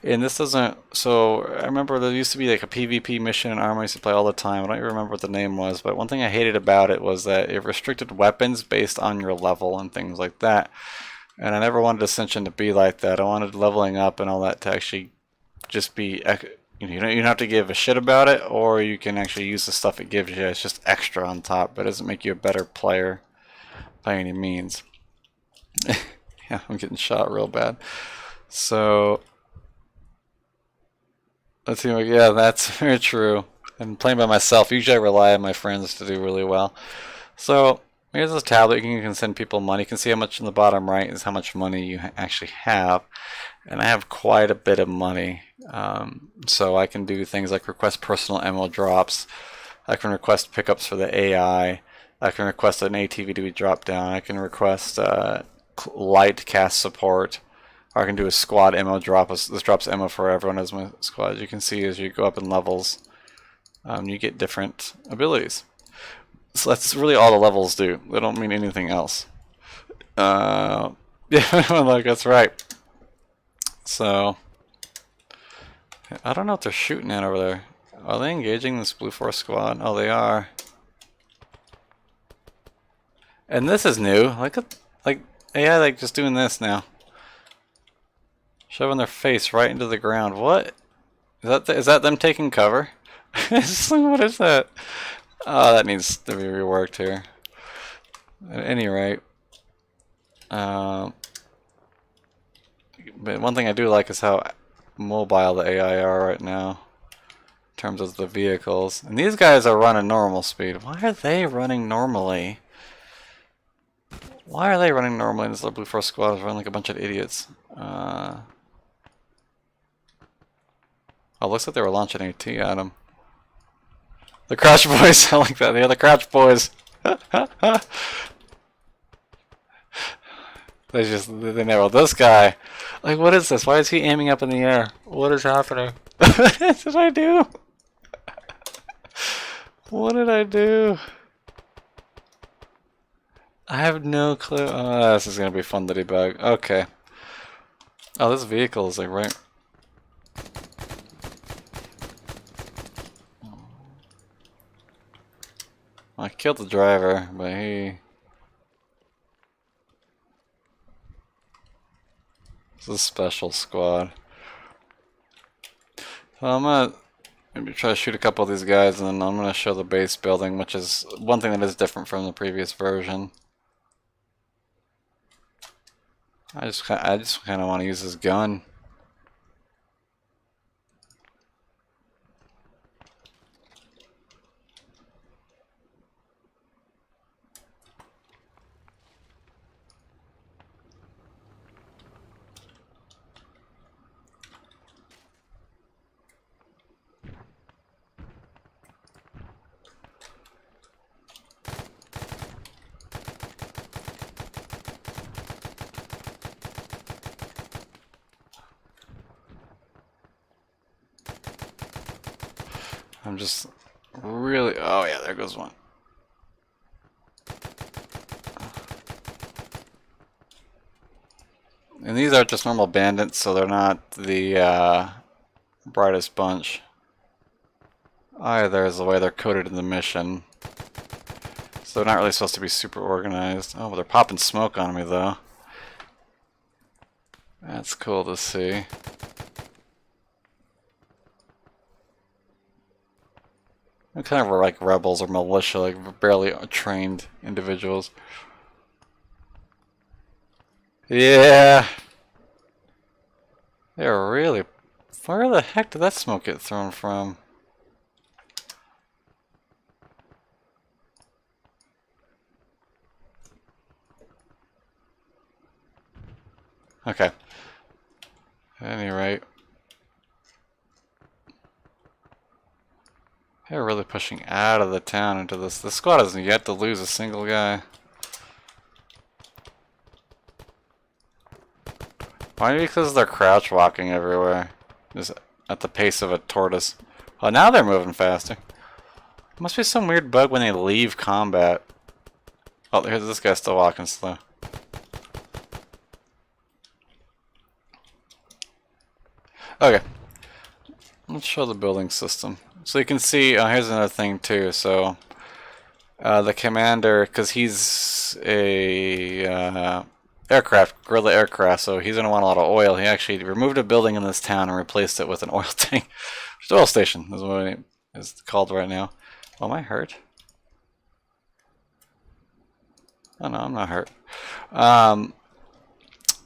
And this doesn't. So I remember there used to be like a PvP mission in ArmA I used to play all the time. I don't even remember what the name was, but one thing I hated about it was that it restricted weapons based on your level and things like that. And I never wanted Ascension to be like that. I wanted leveling up and all that to actually just be, you don't have to give a shit about it, or you can actually use the stuff it gives you. It's just extra on top, but it doesn't make you a better player by any means. Yeah, I'm getting shot real bad. So, let's see. Yeah, that's very true. I'm playing by myself. Usually I rely on my friends to do really well. So, here's this tablet. You can send people money. You can see how much in the bottom right is how much money you actually have. And I have quite a bit of money. So I can do things like request personal ammo drops. I can request pickups for the AI. I can request an ATV to be dropped down. I can request light cast support. Or I can do a squad ammo drop. This drops ammo for everyone as my squad. As you can see, as you go up in levels, you get different abilities. So that's really all the levels do. They don't mean anything else. Yeah, like that's right. So I don't know what they're shooting at over there. Are they engaging this Blue Force squad? Oh, they are. And this is new. Like AI, like just doing this now, shoving their face right into the ground. What is that? Them taking cover? What is that? Oh, that needs to be reworked here. At any rate, but one thing I do like is how mobile the AI are right now in terms of the vehicles. And these guys are running normal speed. Why are they running normally? Why are they running normally? This little Blue Force squad is running like a bunch of idiots. Oh, looks like they were launching AT at them. The Crouch Boys, I like that. They're the Crouch Boys. They narrowed this guy. Like, what is this? Why is he aiming up in the air? What is happening? What did I do? What did I do? I have no clue. Oh, this is gonna be fun to debug. Okay. Oh, this vehicle is like right. I killed the driver, but he. This is a special squad. So I'm gonna maybe try to shoot a couple of these guys, and then I'm gonna show the base building, which is one thing that is different from the previous version. I just kind of want to use this gun. I'm just really... Oh yeah, there goes one. And these are just normal bandits, so they're not the brightest bunch. Either is the way they're coded in the mission. So they're not really supposed to be super organized. Oh, but they're popping smoke on me though. That's cool to see. They're kind of like rebels or militia, like barely trained individuals. Yeah. They're really... Where the heck did that smoke get thrown from? Okay. At any rate. They're really pushing out of the town into this. The squad hasn't yet to lose a single guy. Why? Because they're crouch walking everywhere. Just at the pace of a tortoise. Oh, now they're moving faster. Must be some weird bug when they leave combat. Oh, here's this guy still walking slow. Okay. Let's show the building system. So you can see, here's another thing too. So the commander, because he's a guerrilla aircraft, so he's going to want a lot of oil. He actually removed a building in this town and replaced it with an oil tank. Oil station is what it is called right now. Oh, am I hurt? Oh no, I'm not hurt.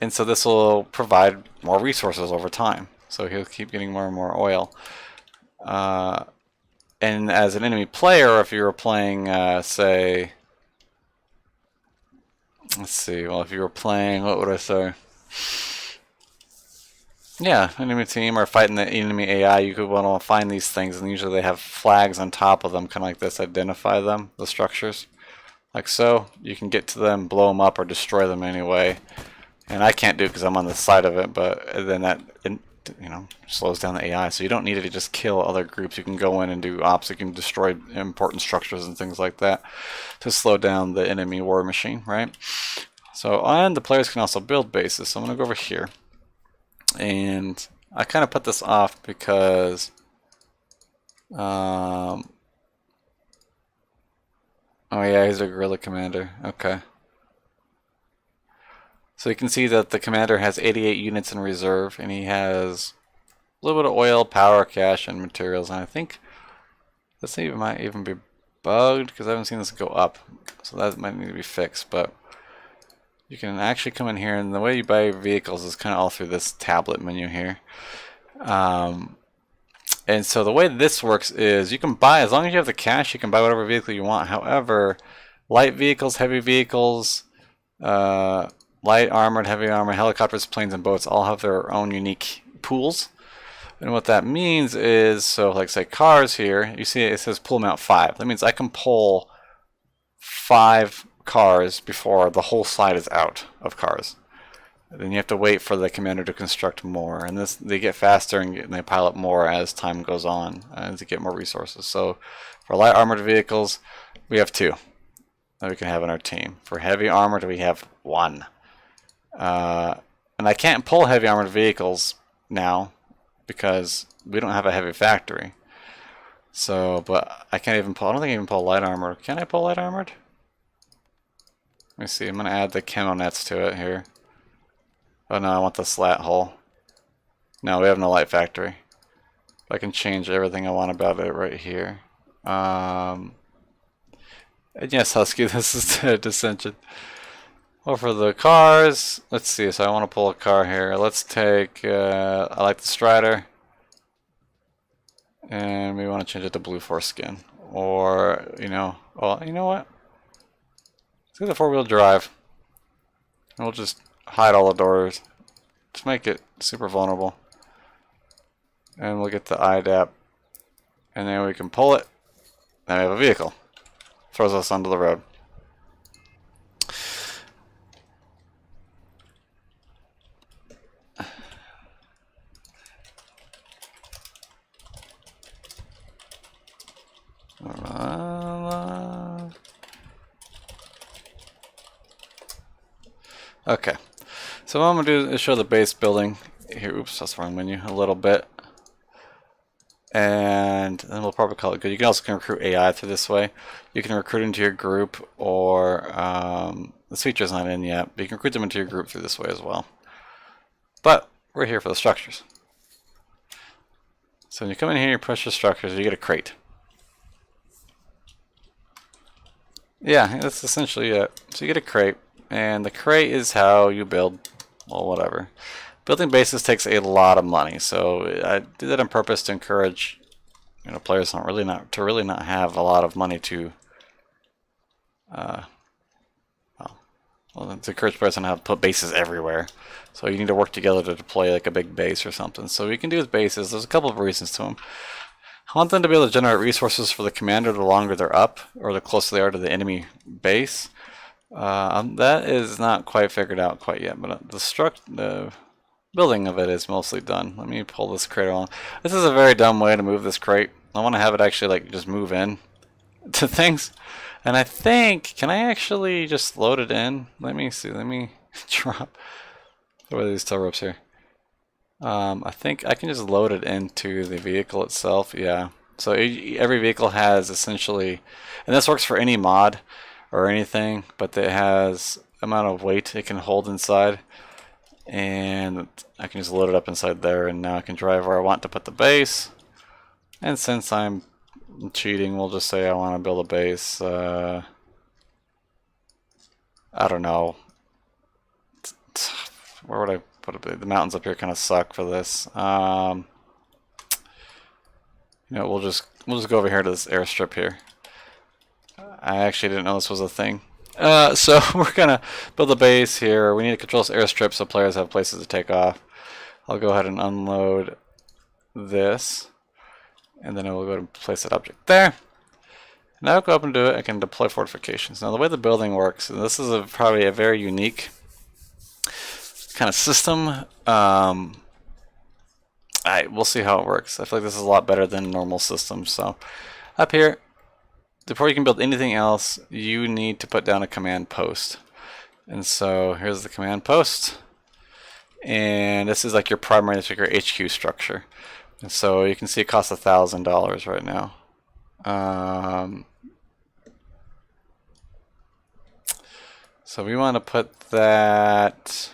And so this will provide more resources over time. So he'll keep getting more and more oil. And as an enemy player, if you were playing, say, let's see, well, if you were playing, what would I say? Yeah, enemy team or fighting the enemy AI, you could want to find these things, and usually they have flags on top of them, kind of like this, identify them, the structures. Like so, you can get to them, blow them up, or destroy them anyway. And I can't do it because I'm on the side of it, but then that, you know, slows down the AI. So you don't need it to just kill other groups. You can go in and do ops. You can destroy important structures and things like that to slow down the enemy war machine, right? So, and the players can also build bases. So I'm going to go over here. And I kind of put this off because oh yeah, he's a guerrilla commander. Okay. So you can see that the commander has 88 units in reserve, and he has a little bit of oil, power, cash, and materials. And I think this might even be bugged because I haven't seen this go up. So that might need to be fixed. But you can actually come in here, and the way you buy vehicles is kind of all through this tablet menu here. And so the way this works is you can buy, as long as you have the cash, you can buy whatever vehicle you want. However, light vehicles, heavy vehicles, light armored, heavy armor, helicopters, planes, and boats all have their own unique pools. And what that means is, so like say cars here, you see it says pull amount 5. That means I can pull 5 cars before the whole slide is out of cars. Then you have to wait for the commander to construct more, and this they get faster and they pile up more as time goes on to get more resources. So for light armored vehicles, we have 2 that we can have in our team. For heavy armored, we have 1. And I can't pull heavy armored vehicles now because we don't have a heavy factory. So, but I can't even pull. I don't think I can pull light armored. Can I pull light armored? Let me see. I'm gonna add the camo nets to it here. Oh no, I want the slat hull. No, we have no light factory. I can change everything I want about it right here. And yes, Husky, this is the dissension. Well, for the cars, let's see. So I want to pull a car here. Let's take, I like the Strider. And we want to change it to blue foreskin. Or, you know, well, you know what? Let's do the 4-wheel drive. And we'll just hide all the doors. Just make it super vulnerable. And we'll get the IDAP. And then we can pull it. Then we have a vehicle. Throws us onto the road. Okay. So what I'm gonna do is show the base building here. Oops, that's the wrong menu. A little bit, and then we'll probably call it good. You can also recruit AI through this way. You can recruit into your group, or this feature's not in yet, but you can recruit them into your group through this way as well. But we're here for the structures. So when you come in here, you push the structures, you get a crate. Yeah, that's essentially it. So you get a crate, and the crate is how you build, well, whatever. Building bases takes a lot of money, so I did that on purpose to encourage, you know, players to really not have a lot of money to, to encourage players to not have to put bases everywhere. So you need to work together to deploy like a big base or something. So what you can do with bases, there's a couple of reasons to them. I want them to be able to generate resources for the commander the longer they're up, or the closer they are to the enemy base. That is not quite figured out quite yet, but the building of it is mostly done. Let me pull this crate on. This is a very dumb way to move this crate. I want to have it actually like just move in to things. And I think, can I actually just load it in? Let me see, let me drop. What are these tow ropes here? I think I can just load it into the vehicle itself. Yeah. So every vehicle has essentially, and this works for any mod or anything, but it has amount of weight it can hold inside, and I can just load it up inside there, and now I can drive where I want to put the base. And since I'm cheating, we'll just say I want to build a base. I don't know. Where would I put it? The mountains up here kind of suck for this. You know, we'll just go over here to this airstrip here. I actually didn't know this was a thing. So we're gonna build a base here. We need to control this airstrip so players have places to take off. I'll go ahead and unload this, and then I will go and place that object there. Now I'll go up and do it. I can deploy fortifications. Now the way the building works, and this is probably a very unique kind of system. We'll see how it works. I feel like this is a lot better than normal systems. So up here, before you can build anything else, you need to put down a command post. And so here's the command post. And this is like your primary, this is your HQ structure. And so you can see it costs $1,000 right now. So we want to put that,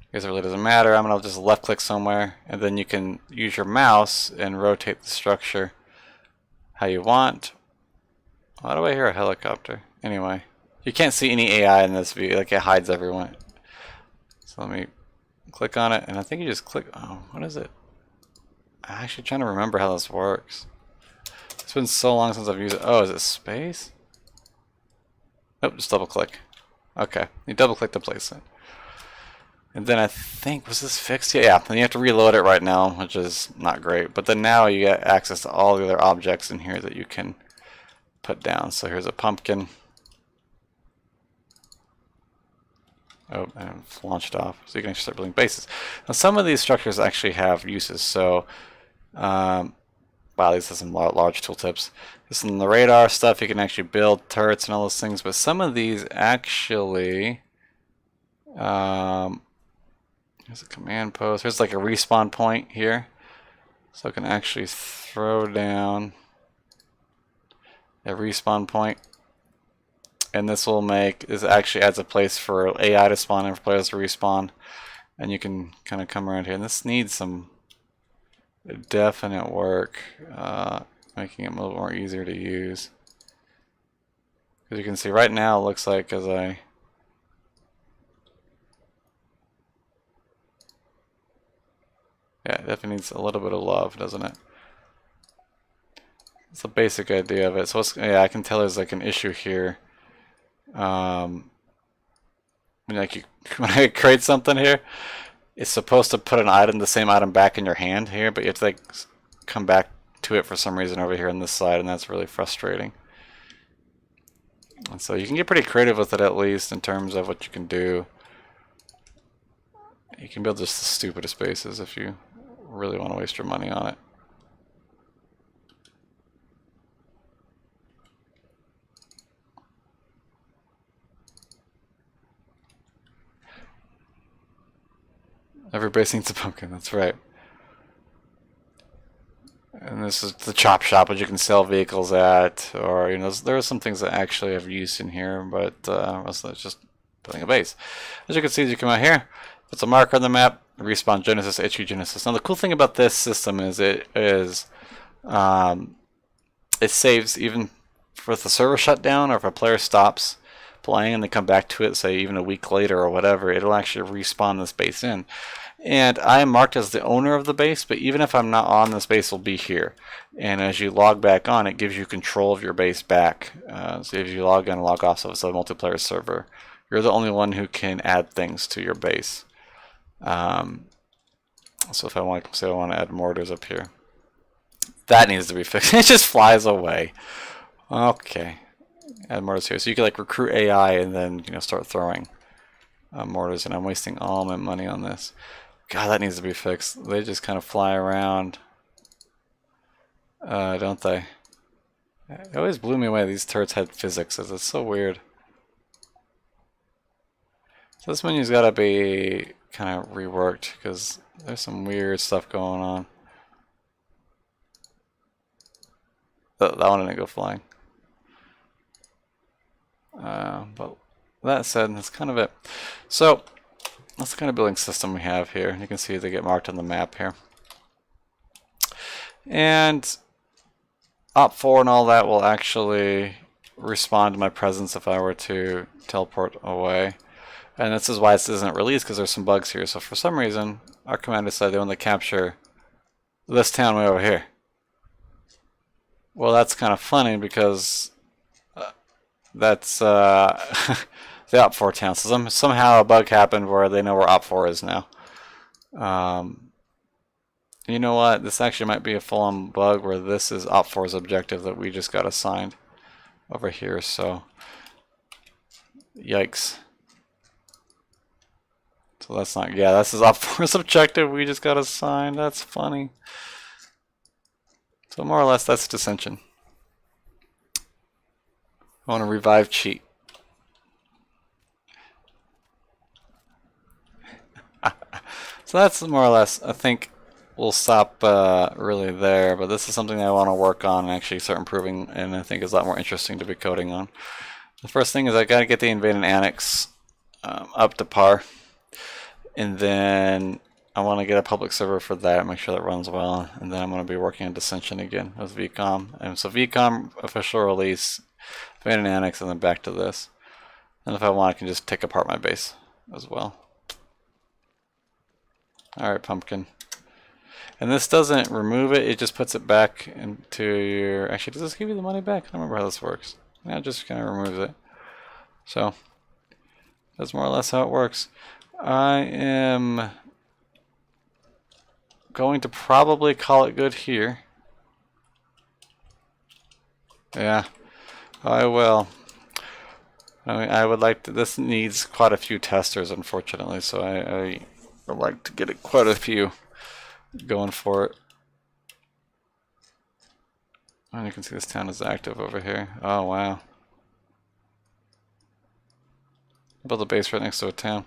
I guess it really doesn't matter. I'm going to just left click somewhere, and then you can use your mouse and rotate the structure how you want. Why do I hear a helicopter? Anyway, you can't see any AI in this view, like it hides everyone. So let me click on it, and I think you just click, oh, what is it? I'm actually trying to remember how this works. It's been so long since I've used it. Oh, is it space? Nope, just double click. Okay, you double click to place it. And then I think, was this fixed? Yeah, and you have to reload it right now, which is not great. But then now you get access to all the other objects in here that you can put down. So here's a pumpkin. Oh, and it's launched off. So you can actually start building bases. Now some of these structures actually have uses. So, wow, these are some large tooltips. This is the radar stuff. You can actually build turrets and all those things. But some of these actually, here's a command post. Here's like a respawn point here. So I can actually throw down a respawn point. And this actually adds a place for AI to spawn and for players to respawn. And you can kind of come around here. And this needs some definite work, making it a little more easier to use. As you can see right now, it looks like yeah, it definitely needs a little bit of love, doesn't it? It's the basic idea of it. So yeah, I can tell there's like an issue here. When I create something here, it's supposed to put the same item back in your hand here, but you have to like come back to it for some reason over here on this side, and that's really frustrating. And so you can get pretty creative with it, at least in terms of what you can do. You can build just the stupidest bases if you really want to waste your money on it. Every base needs a pumpkin, that's right. And this is the chop shop, which you can sell vehicles at, or, you know, there are some things that actually have use in here, but mostly it's just building a base. As you can see, as you come out here, it's a marker on the map, respawn Genesis, HQ Genesis. Now the cool thing about this system is it saves even if the server shut down, or if a player stops playing and they come back to it, say even a week later or whatever, it'll actually respawn this base in. And I am marked as the owner of the base, but even if I'm not on, this base will be here. And as you log back on, it gives you control of your base back. So if you log in and log off, so it's a multiplayer server, you're the only one who can add things to your base. So if I want, say I want to add mortars up here, that needs to be fixed. It just flies away. Okay, add mortars here. So you can like recruit AI and then, you know, start throwing mortars. And I'm wasting all my money on this. God, that needs to be fixed. They just kind of fly around, don't they? It always blew me away. These turrets had physics. It's so weird. So this menu's got to be kind of reworked because there's some weird stuff going on. That one didn't go flying. But that said, that's kind of it. So that's the kind of building system we have here. You can see they get marked on the map here. And Op4 and all that will actually respond to my presence if I were to teleport away. And this is why this isn't released, because there's some bugs here. So for some reason, our commander said they want to capture this town way over here. Well, that's kind of funny because that's the Op4 town. So somehow a bug happened where they know where Op4 is now. You know what? This actually might be a full-on bug where this is Op4's objective that we just got assigned over here. So, yikes. So that's not, yeah, this is Op4's objective we just got assigned. That's funny. So more or less that's dissension. I want to revive cheat. So that's more or less, I think we'll stop really there, but this is something I want to work on and actually start improving, and I think is a lot more interesting to be coding on. The first thing is I got to get the Invade and Annex up to par, and then I want to get a public server for that, make sure that runs well, and then I'm going to be working on dissension again with VCOM. And so VCOM official release, Invade and Annex, and then back to this. And if I want, I can just take apart my base as well. Alright, pumpkin. And this doesn't remove it, it just puts it back into your... Actually, does this give you the money back? I don't remember how this works. Yeah, it just kind of removes it. So, that's more or less how it works. I am going to probably call it good here. Yeah, I will. I mean, I would like to... This needs quite a few testers, unfortunately, so I would like to get quite a few going for it. And you can see this town is active over here. Oh wow. Build a base right next to a town.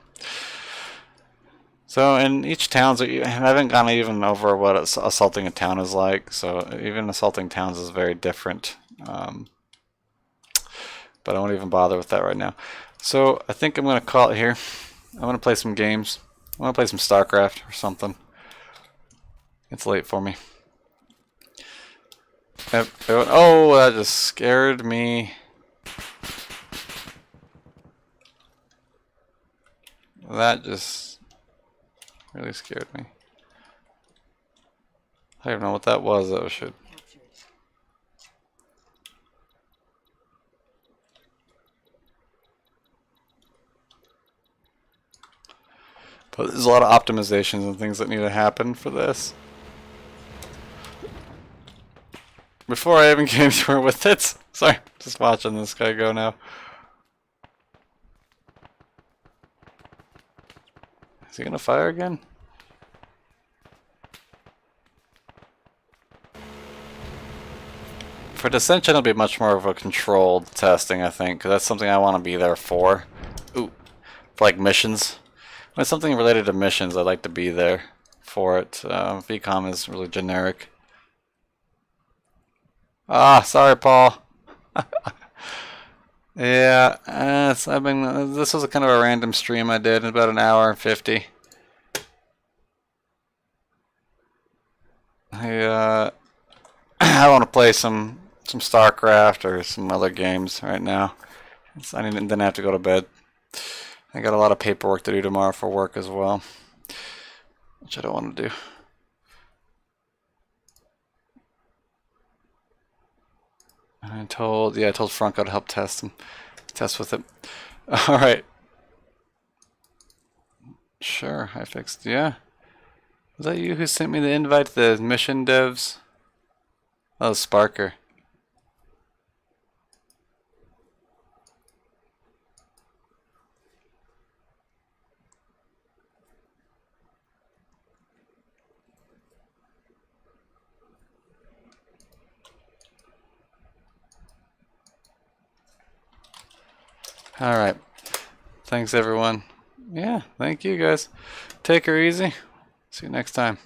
So in each town, I haven't gone even over what assaulting a town is like. So even assaulting towns is very different. But I won't even bother with that right now. So I think I'm going to call it here. I'm going to play some games. I want to play some StarCraft or something. It's late for me. Oh, that just scared me. That just really scared me. I don't know what that was. That was shit. But there's a lot of optimizations and things that need to happen for this. Before I even get anywhere with it. Sorry, just watching this guy go now. Is he gonna fire again? For dissension, it'll be much more of a controlled testing, I think, because that's something I want to be there for. Ooh, for like missions. When it's something related to missions, I'd like to be there for it. VCOM is really generic. Ah, sorry, Paul. Yeah, I've been. This was a kind of a random stream I did, about an hour and 50. I I want to play some StarCraft or some other games right now. I didn't have to go to bed. I got a lot of paperwork to do tomorrow for work as well, which I don't want to do. I told Franco to help test with it. All right. Sure, I fixed. Yeah. Was that you who sent me the invite to the mission devs? Oh, Sparker. All right. Thanks, everyone. Yeah, thank you guys. Take her easy. See you next time.